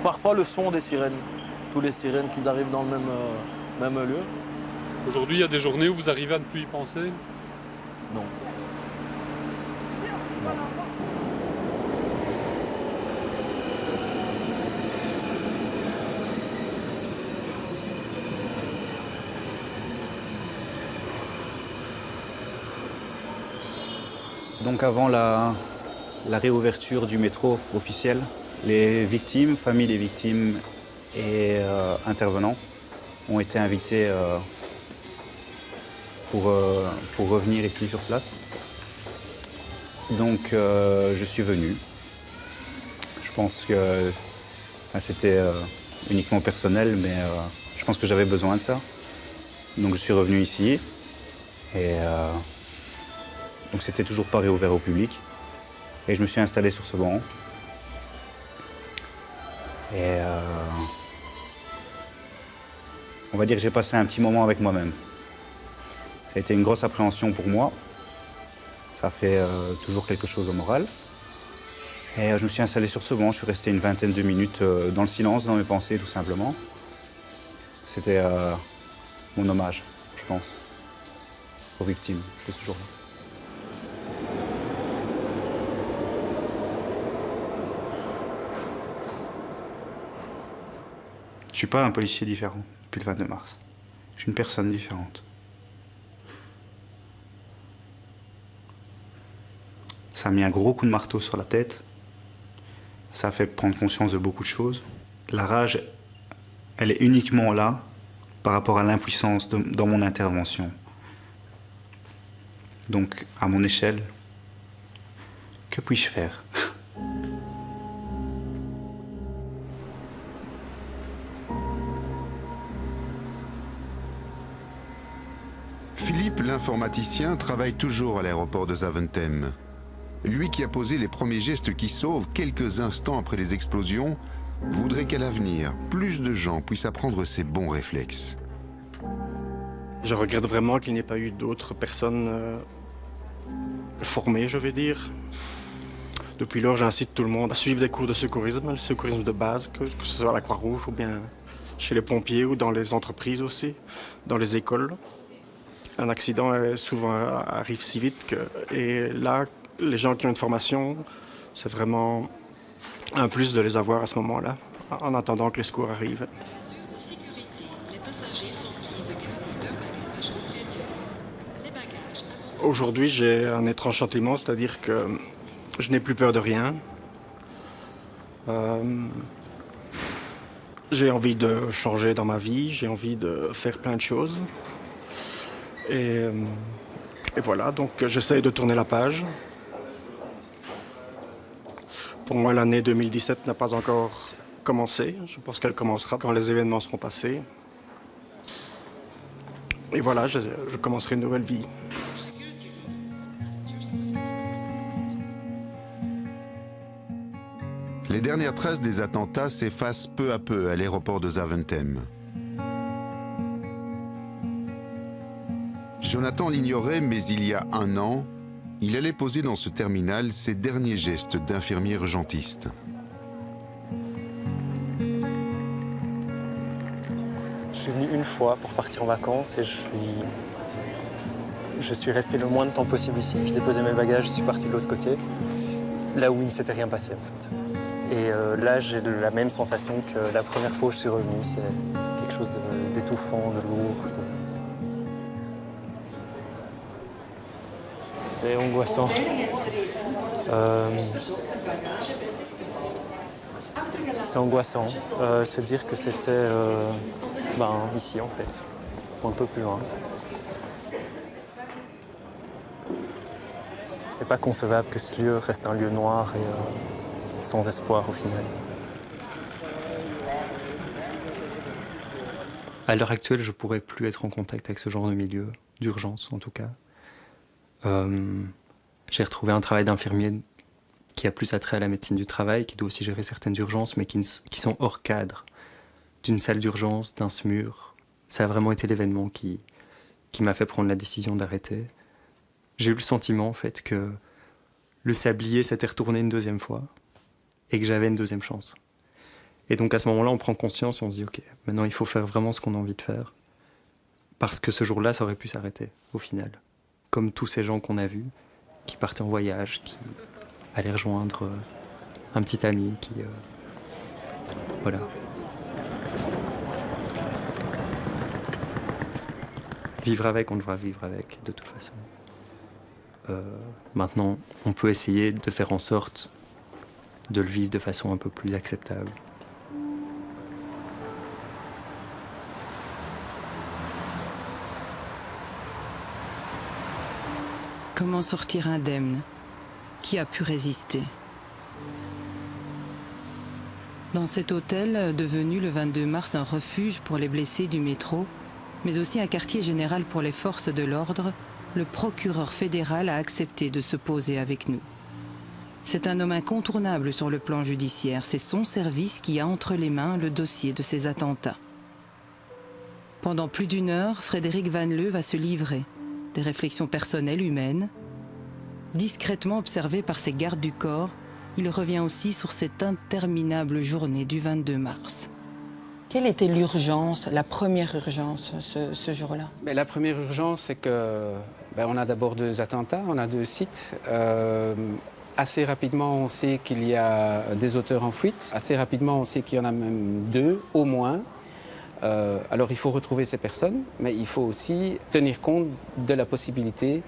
parfois le son des sirènes, tous les sirènes qui arrivent dans le même lieu. Aujourd'hui, il y a des journées où vous arrivez à ne plus y penser? Non. Donc avant la réouverture du métro officiel, les victimes, familles des victimes et intervenants ont été invités pour revenir ici sur place. Donc je suis venu. Je pense que c'était uniquement personnel, mais je pense que j'avais besoin de ça. Donc je suis revenu ici et donc c'était toujours pas réouvert au public. Et je me suis installé sur ce banc. Et on va dire que j'ai passé un petit moment avec moi-même. Ça a été une grosse appréhension pour moi. Ça fait toujours quelque chose au moral. Et je me suis installé sur ce banc, je suis resté une vingtaine de minutes dans le silence, dans mes pensées tout simplement. C'était mon hommage, je pense, aux victimes de ce jour-là. Je ne suis pas un policier différent depuis le 22 mars. Je suis une personne différente. Ça a mis un gros coup de marteau sur la tête. Ça a fait prendre conscience de beaucoup de choses. La rage, elle est uniquement là par rapport à l'impuissance dans mon intervention. Donc, à mon échelle, que puis-je faire ? Philippe, l'informaticien, travaille toujours à l'aéroport de Zaventem. Lui qui a posé les premiers gestes qui sauvent quelques instants après les explosions, voudrait qu'à l'avenir, plus de gens puissent apprendre ces bons réflexes. Je regrette vraiment qu'il n'y ait pas eu d'autres personnes formées, je vais dire. Depuis lors, j'incite tout le monde à suivre des cours de secourisme, le secourisme de base, que ce soit à la Croix-Rouge ou bien chez les pompiers ou dans les entreprises aussi, dans les écoles. Un accident arrive si vite et là, les gens qui ont une formation, c'est vraiment un plus de les avoir à ce moment-là, en attendant que les secours arrivent. Aujourd'hui, j'ai un étrange sentiment, c'est-à-dire que je n'ai plus peur de rien. J'ai envie de changer dans ma vie, j'ai envie de faire plein de choses. Et voilà, donc j'essaye de tourner la page. Pour moi, l'année 2017 n'a pas encore commencé. Je pense qu'elle commencera quand les événements seront passés. Et voilà, je commencerai une nouvelle vie. Les dernières traces des attentats s'effacent peu à peu à l'aéroport de Zaventem. Jonathan l'ignorait, mais il y a un an, il allait poser dans ce terminal ses derniers gestes d'infirmier urgentiste. Je suis venu une fois pour partir en vacances et je suis resté le moins de temps possible ici. J'ai déposé mes bagages, je suis parti de l'autre côté, là où il ne s'était rien passé en fait. Et là, j'ai la même sensation que la première fois où je suis revenu. C'est quelque chose d'étouffant, de lourd. C'est angoissant. C'est angoissant. Se dire que c'était ici en fait, ou un peu plus loin. C'est pas concevable que ce lieu reste un lieu noir et sans espoir au final. À l'heure actuelle, je pourrais plus être en contact avec ce genre de milieu, d'urgence en tout cas. J'ai retrouvé un travail d'infirmier qui a plus attrait à la médecine du travail, qui doit aussi gérer certaines urgences, mais qui sont hors cadre d'une salle d'urgence, d'un SMUR. Ça a vraiment été l'événement qui m'a fait prendre la décision d'arrêter. J'ai eu le sentiment en fait que le sablier s'était retourné une deuxième fois et que j'avais une deuxième chance. Et donc à ce moment-là, on prend conscience et on se dit ok, maintenant il faut faire vraiment ce qu'on a envie de faire. Parce que ce jour-là, ça aurait pu s'arrêter au final. Comme tous ces gens qu'on a vus, qui partaient en voyage, qui allaient rejoindre un petit ami, qui... voilà. Vivre avec, on devra vivre avec, de toute façon. Maintenant, on peut essayer de faire en sorte de le vivre de façon un peu plus acceptable. Comment sortir indemne? Qui a pu résister? Dans cet hôtel, devenu le 22 mars un refuge pour les blessés du métro, mais aussi un quartier général pour les forces de l'ordre, le procureur fédéral a accepté de se poser avec nous. C'est un homme incontournable sur le plan judiciaire. C'est son service qui a entre les mains le dossier de ces attentats. Pendant plus d'une heure, Frédéric Vanleu va se livrer. Des réflexions personnelles humaines. Discrètement observé par ses gardes du corps, il revient aussi sur cette interminable journée du 22 mars. Quelle était l'urgence, la première urgence ce jour-là? La première urgence, c'est que on a d'abord 2 attentats, on a 2 sites. Assez rapidement, on sait qu'il y a des auteurs en fuite. Assez rapidement, on sait qu'il y en a même 2, au moins. Alors, il faut retrouver ces personnes, mais il faut aussi tenir compte de la possibilité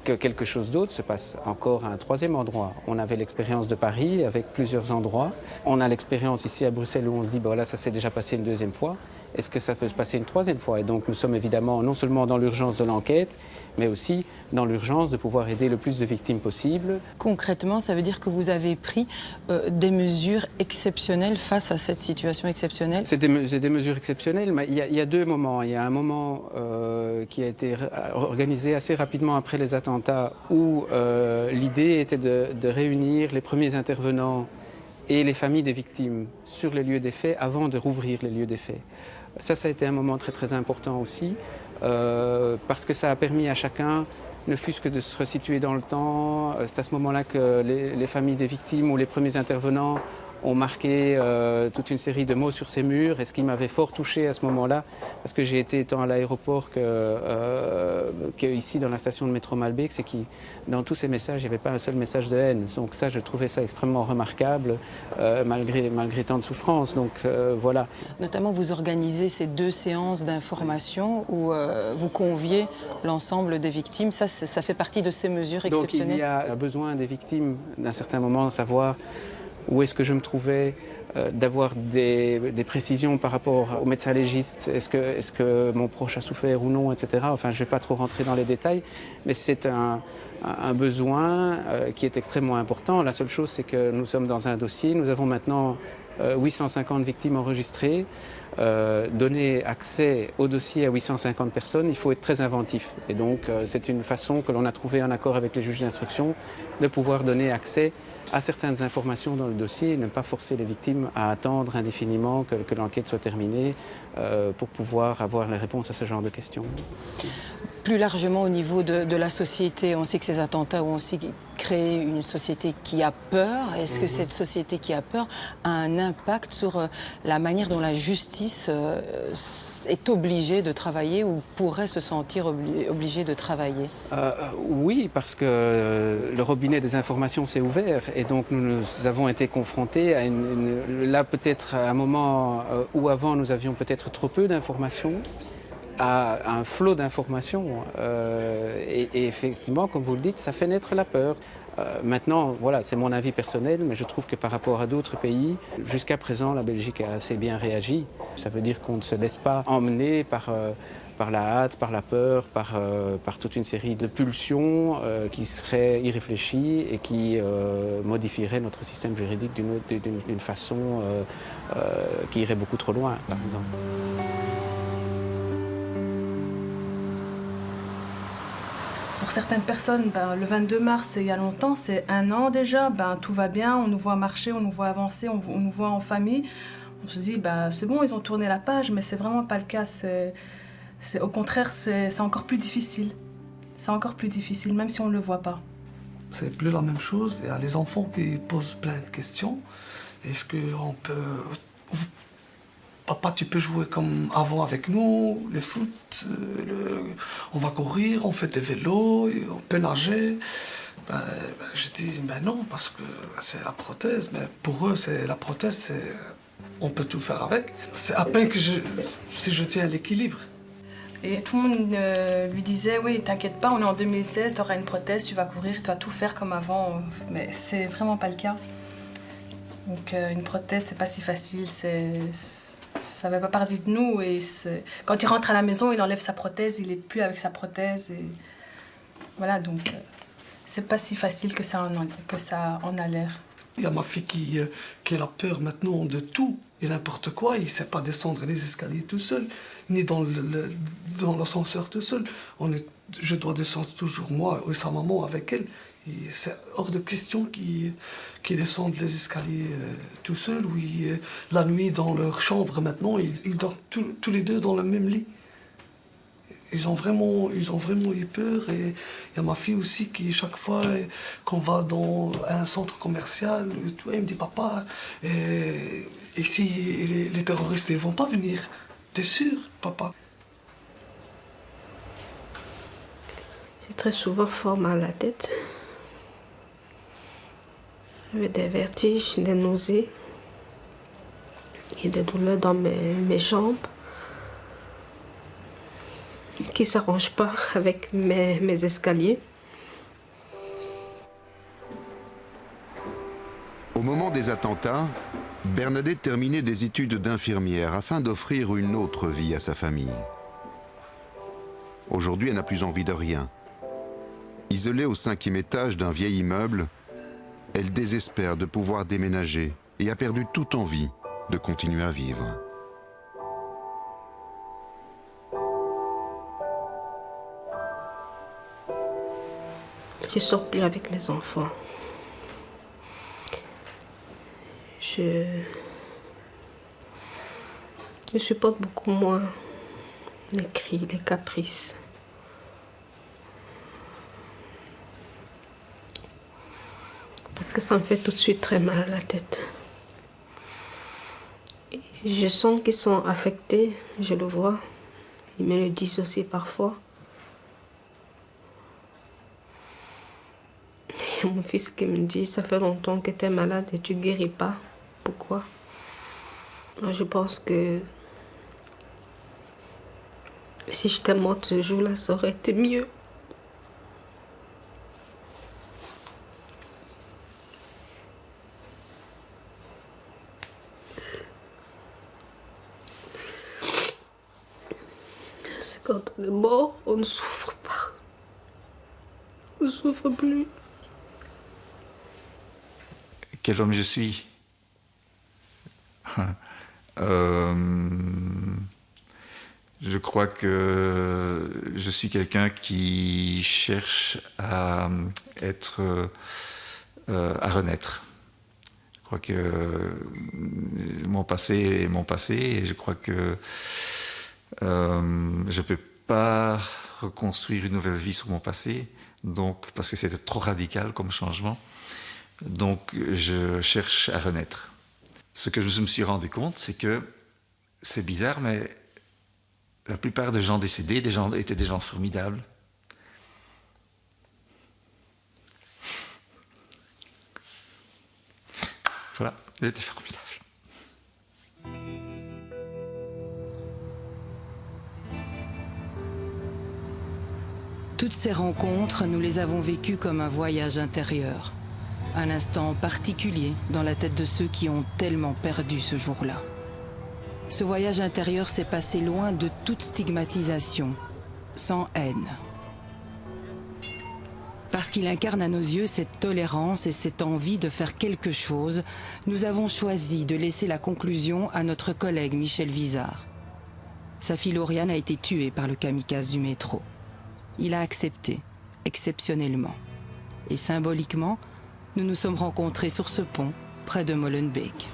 que quelque chose d'autre se passe encore à un 3e endroit. On avait l'expérience de Paris avec plusieurs endroits. On a l'expérience ici à Bruxelles où on se dit, voilà, ça s'est déjà passé une 2e fois. Est-ce que ça peut se passer une 3e fois? Et donc nous sommes évidemment non seulement dans l'urgence de l'enquête, mais aussi dans l'urgence de pouvoir aider le plus de victimes possible. Concrètement, ça veut dire que vous avez pris des mesures exceptionnelles face à cette situation exceptionnelle? C'est des mesures exceptionnelles, mais il y a 2 moments. Il y a un moment qui a été organisé assez rapidement après les attentats où l'idée était de réunir les premiers intervenants et les familles des victimes sur les lieux des faits avant de rouvrir les lieux des faits. Ça a été un moment très très important aussi, parce que ça a permis à chacun, ne fût-ce que de se resituer dans le temps. C'est à ce moment-là que les familles des victimes ou les premiers intervenants ont marqué toute une série de mots sur ces murs. Et ce qui m'avait fort touché à ce moment-là, parce que j'ai été tant à l'aéroport qu'ici dans la station de métro Malbec, c'est que dans tous ces messages, il n'y avait pas un seul message de haine. Donc ça, je trouvais ça extrêmement remarquable, malgré tant de souffrance. Donc voilà. Notamment, vous organisez ces 2 séances d'information où vous conviez l'ensemble des victimes. Ça fait partie de ces mesures exceptionnelles. Donc il y a besoin des victimes, d'un certain moment, de savoir où est-ce que je me trouvais, d'avoir des précisions par rapport au médecin légiste, est-ce que mon proche a souffert ou non, etc. Enfin, je ne vais pas trop rentrer dans les détails, mais c'est un besoin qui est extrêmement important. La seule chose, c'est que nous sommes dans un dossier, nous avons maintenant 850 victimes enregistrées. Donner accès au dossier à 850 personnes, il faut être très inventif. Et donc, c'est une façon que l'on a trouvé en accord avec les juges d'instruction de pouvoir donner accès à certaines informations dans le dossier et ne pas forcer les victimes à attendre indéfiniment que l'enquête soit terminée pour pouvoir avoir les réponses à ce genre de questions. Plus largement au niveau de la société, on sait que ces attentats ont aussi créé une société qui a peur. Est-ce que cette société qui a peur a un impact sur la manière dont la justice est obligée de travailler ou pourrait se sentir obligée de travailler? Oui, parce que le robinet des informations s'est ouvert et donc nous avons été confrontés à là peut-être à un moment où avant nous avions peut-être trop peu d'informations, à un flot d'informations et effectivement, comme vous le dites, ça fait naître la peur. Maintenant, voilà, c'est mon avis personnel, mais je trouve que par rapport à d'autres pays, jusqu'à présent, la Belgique a assez bien réagi. Ça veut dire qu'on ne se laisse pas emmener par la hâte, par la peur, par toute une série de pulsions qui seraient irréfléchies et qui modifieraient notre système juridique d'une façon qui irait beaucoup trop loin, par exemple. Pour certaines personnes, le 22 mars, c'est il y a longtemps, c'est 1 an déjà, tout va bien, on nous voit marcher, on nous voit avancer, on nous voit en famille. On se dit, c'est bon, ils ont tourné la page, mais c'est vraiment pas le cas. Au contraire, c'est encore plus difficile. C'est encore plus difficile, même si on ne le voit pas. C'est plus la même chose. Il y a les enfants qui posent plein de questions. Est-ce qu'on peut... Papa, tu peux jouer comme avant avec nous, le foot, on va courir, on fait des vélos, on peut nager. J'ai dit, non, parce que c'est la prothèse. Mais pour eux, la prothèse, on peut tout faire avec. C'est à peine que si je tiens l'équilibre. Et tout le monde lui disait, oui, t'inquiète pas, on est en 2016, t'auras une prothèse, tu vas courir, tu vas tout faire comme avant. Mais c'est vraiment pas le cas. Donc une prothèse, c'est pas si facile, ça ne fait pas partie de nous. Et quand il rentre à la maison, il enlève sa prothèse, il n'est plus avec sa prothèse. Et voilà, donc c'est pas si facile que ça en a l'air. Il y a ma fille qui a la peur maintenant de tout et n'importe quoi. Il ne sait pas descendre les escaliers tout seul, ni dans l'ascenseur tout seul. Je dois descendre toujours moi et sa maman avec elle. C'est hors de question qu'ils descendent les escaliers tout seuls. La nuit, dans leur chambre maintenant, ils dorment tous les deux dans le même lit. Ils ont vraiment eu peur. Et il y a ma fille aussi qui, chaque fois qu'on va dans un centre commercial, elle me dit, papa, ici, les terroristes, ils vont pas venir. T'es sûr, papa? J'ai très souvent fort mal à la tête. J'avais des vertiges, des nausées et des douleurs dans mes jambes qui ne s'arrangent pas avec mes escaliers. Au moment des attentats, Bernadette terminait des études d'infirmière afin d'offrir une autre vie à sa famille. Aujourd'hui, elle n'a plus envie de rien. Isolée au 5e étage d'un vieil immeuble, elle désespère de pouvoir déménager et a perdu toute envie de continuer à vivre. Je ne sors plus avec les enfants. Je supporte beaucoup moins les cris, les caprices. Parce que ça me fait tout de suite très mal à la tête. Je sens qu'ils sont affectés, je le vois. Ils me le disent aussi parfois. Il y a mon fils qui me dit, ça fait longtemps que tu es malade et tu ne guéris pas. Pourquoi? Je pense que si j'étais morte ce jour-là, ça aurait été mieux. C'est quand on est mort, on ne souffre pas. On ne souffre plus. Quel homme je suis? Je crois que je suis quelqu'un qui cherche à renaître. Je crois que mon passé est mon passé et je crois que je ne peux pas reconstruire une nouvelle vie sur mon passé, donc, parce que c'était trop radical comme changement. Donc je cherche à renaître. Ce que je me suis rendu compte, c'est que, c'est bizarre, mais la plupart des gens décédés étaient des gens formidables. Voilà, ils étaient formidables. Toutes ces rencontres, nous les avons vécues comme un voyage intérieur. Un instant particulier dans la tête de ceux qui ont tellement perdu ce jour-là. Ce voyage intérieur s'est passé loin de toute stigmatisation, sans haine. Parce qu'il incarne à nos yeux cette tolérance et cette envie de faire quelque chose, nous avons choisi de laisser la conclusion à notre collègue Michel Vizard. Sa fille Lauriane a été tuée par le kamikaze du métro. Il a accepté, exceptionnellement. Et symboliquement, nous nous sommes rencontrés sur ce pont, près de Molenbeek.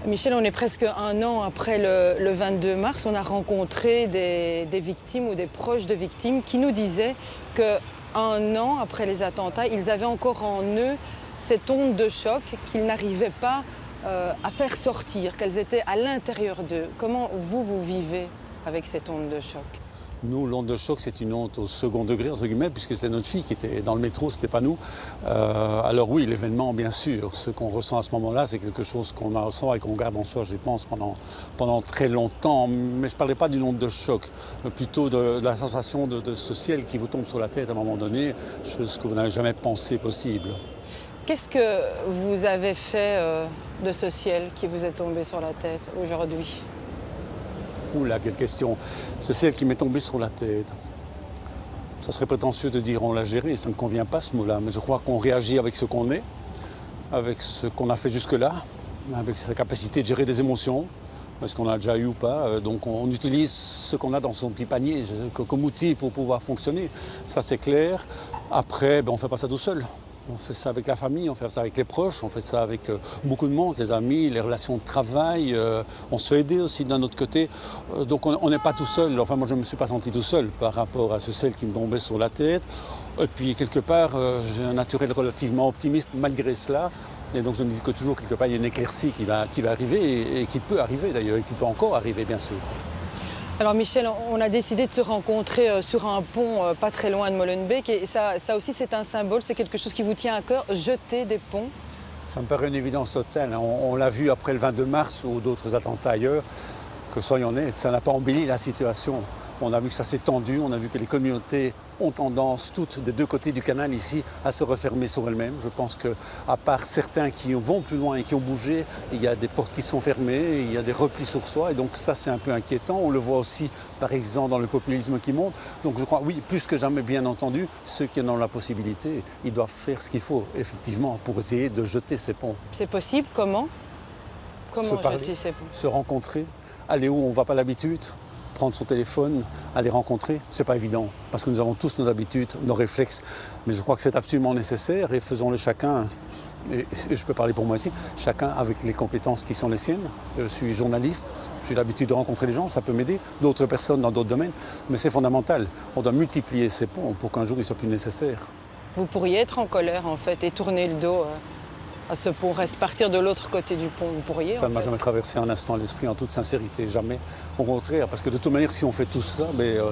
Michel, on est presque un an après le 22 mars. On a rencontré des victimes ou des proches de victimes qui nous disaient qu'un an après les attentats, ils avaient encore en eux cette onde de choc qu'ils n'arrivaient pas à faire sortir, qu'elles étaient à l'intérieur d'eux. Comment vous vivez avec cette onde de choc? Nous, l'onde de choc, c'est une onde au second degré, entre guillemets, puisque c'est notre fille qui était dans le métro, c'était pas nous. Alors oui, l'événement, bien sûr. Ce qu'on ressent à ce moment-là, c'est quelque chose qu'on ressent et qu'on garde en soi, je pense, pendant très longtemps. Mais je ne parlais pas d'une onde de choc, mais plutôt de la sensation de ce ciel qui vous tombe sur la tête à un moment donné, chose que vous n'avez jamais pensé possible. Qu'est-ce que vous avez fait de ce ciel qui vous est tombé sur la tête aujourd'hui? Oula, quelle question. C'est celle qui m'est tombée sur la tête. Ça serait prétentieux de dire on l'a géré, ça ne convient pas ce mot-là, mais je crois qu'on réagit avec ce qu'on est, avec ce qu'on a fait jusque-là, avec sa capacité de gérer des émotions, est-ce qu'on a déjà eu ou pas. Donc on utilise ce qu'on a dans son petit panier comme outil pour pouvoir fonctionner. Ça c'est clair. Après, on ne fait pas ça tout seul. On fait ça avec la famille, on fait ça avec les proches, on fait ça avec beaucoup de monde, les amis, les relations de travail. On se fait aider aussi d'un autre côté. Donc on n'est pas tout seul. Enfin, moi, je ne me suis pas senti tout seul par rapport à ce ciel qui me tombait sur la tête. Et puis, quelque part, j'ai un naturel relativement optimiste malgré cela. Et donc, je me dis que toujours, quelque part, il y a une éclaircie qui va arriver et qui peut arriver d'ailleurs, et qui peut encore arriver, bien sûr. Alors Michel, on a décidé de se rencontrer sur un pont pas très loin de Molenbeek et ça aussi c'est un symbole, c'est quelque chose qui vous tient à cœur, jeter des ponts? Ça me paraît une évidence totale. On l'a vu après le 22 mars ou d'autres attentats ailleurs, que soyons honnêtes, ça n'a pas embelli la situation. On a vu que ça s'est tendu, on a vu que les communautés ont tendance, toutes des deux côtés du canal ici, à se refermer sur elles-mêmes. Je pense qu'à part certains qui vont plus loin et qui ont bougé, il y a des portes qui sont fermées, il y a des replis sur soi, et donc ça c'est un peu inquiétant. On le voit aussi, par exemple, dans le populisme qui monte. Donc je crois, oui, plus que jamais, bien entendu, ceux qui en ont la possibilité, ils doivent faire ce qu'il faut, effectivement, pour essayer de jeter ces ponts. C'est possible? Comment? Comment jeter ces ponts? Se rencontrer, aller où on ne va pas l'habitude, prendre son téléphone, aller rencontrer, c'est pas évident, parce que nous avons tous nos habitudes, nos réflexes, mais je crois que c'est absolument nécessaire et faisons-le chacun, et je peux parler pour moi ici, chacun avec les compétences qui sont les siennes. Je suis journaliste, j'ai l'habitude de rencontrer les gens, ça peut m'aider, d'autres personnes dans d'autres domaines, mais c'est fondamental, on doit multiplier ces ponts pour qu'un jour ils soient plus nécessaires. Vous pourriez être en colère en fait et tourner le dos à ce pont. Reste partir de l'autre côté du pont, vous pourriez. Ça ne m'a jamais traversé un instant l'esprit, en toute sincérité, jamais. Au contraire, parce que de toute manière, si on fait tout ça,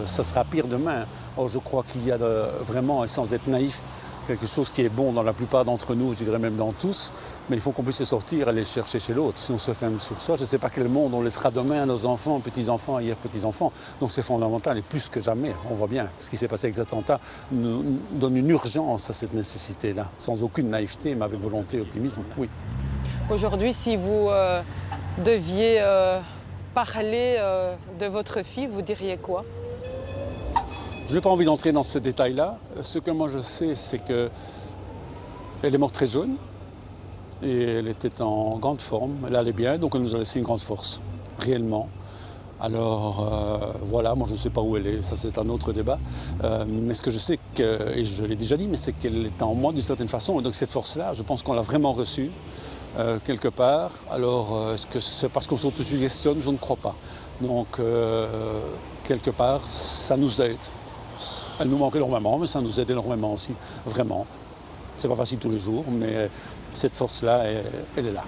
ça sera pire demain. Or, je crois qu'il y a vraiment, et sans être naïf, quelque chose qui est bon dans la plupart d'entre nous, je dirais même dans tous, mais il faut qu'on puisse se sortir, aller chercher chez l'autre. Si on se ferme sur soi, je ne sais pas quel monde on laissera demain à nos enfants, petits-enfants, arrière-petits-enfants. Donc c'est fondamental, et plus que jamais, on voit bien, ce qui s'est passé avec cet attentat nous donne une urgence à cette nécessité-là, sans aucune naïveté, mais avec volonté et optimisme, oui. Aujourd'hui, si vous deviez parler de votre fille, vous diriez quoi ? Je n'ai pas envie d'entrer dans ces détails-là. Ce que moi je sais, c'est qu'elle est morte très jeune et elle était en grande forme, elle allait bien, donc elle nous a laissé une grande force, réellement. Alors voilà, moi je ne sais pas où elle est, ça c'est un autre débat. Mais ce que je sais, et je l'ai déjà dit, mais c'est qu'elle est en moi d'une certaine façon. Et donc cette force-là, je pense qu'on l'a vraiment reçue quelque part. Alors est-ce que c'est parce qu'on s'auto-suggestionne? Je ne crois pas. Donc quelque part, ça nous aide. Elle nous manque énormément, mais ça nous aide énormément aussi, vraiment. C'est pas facile tous les jours, mais cette force-là, elle est là.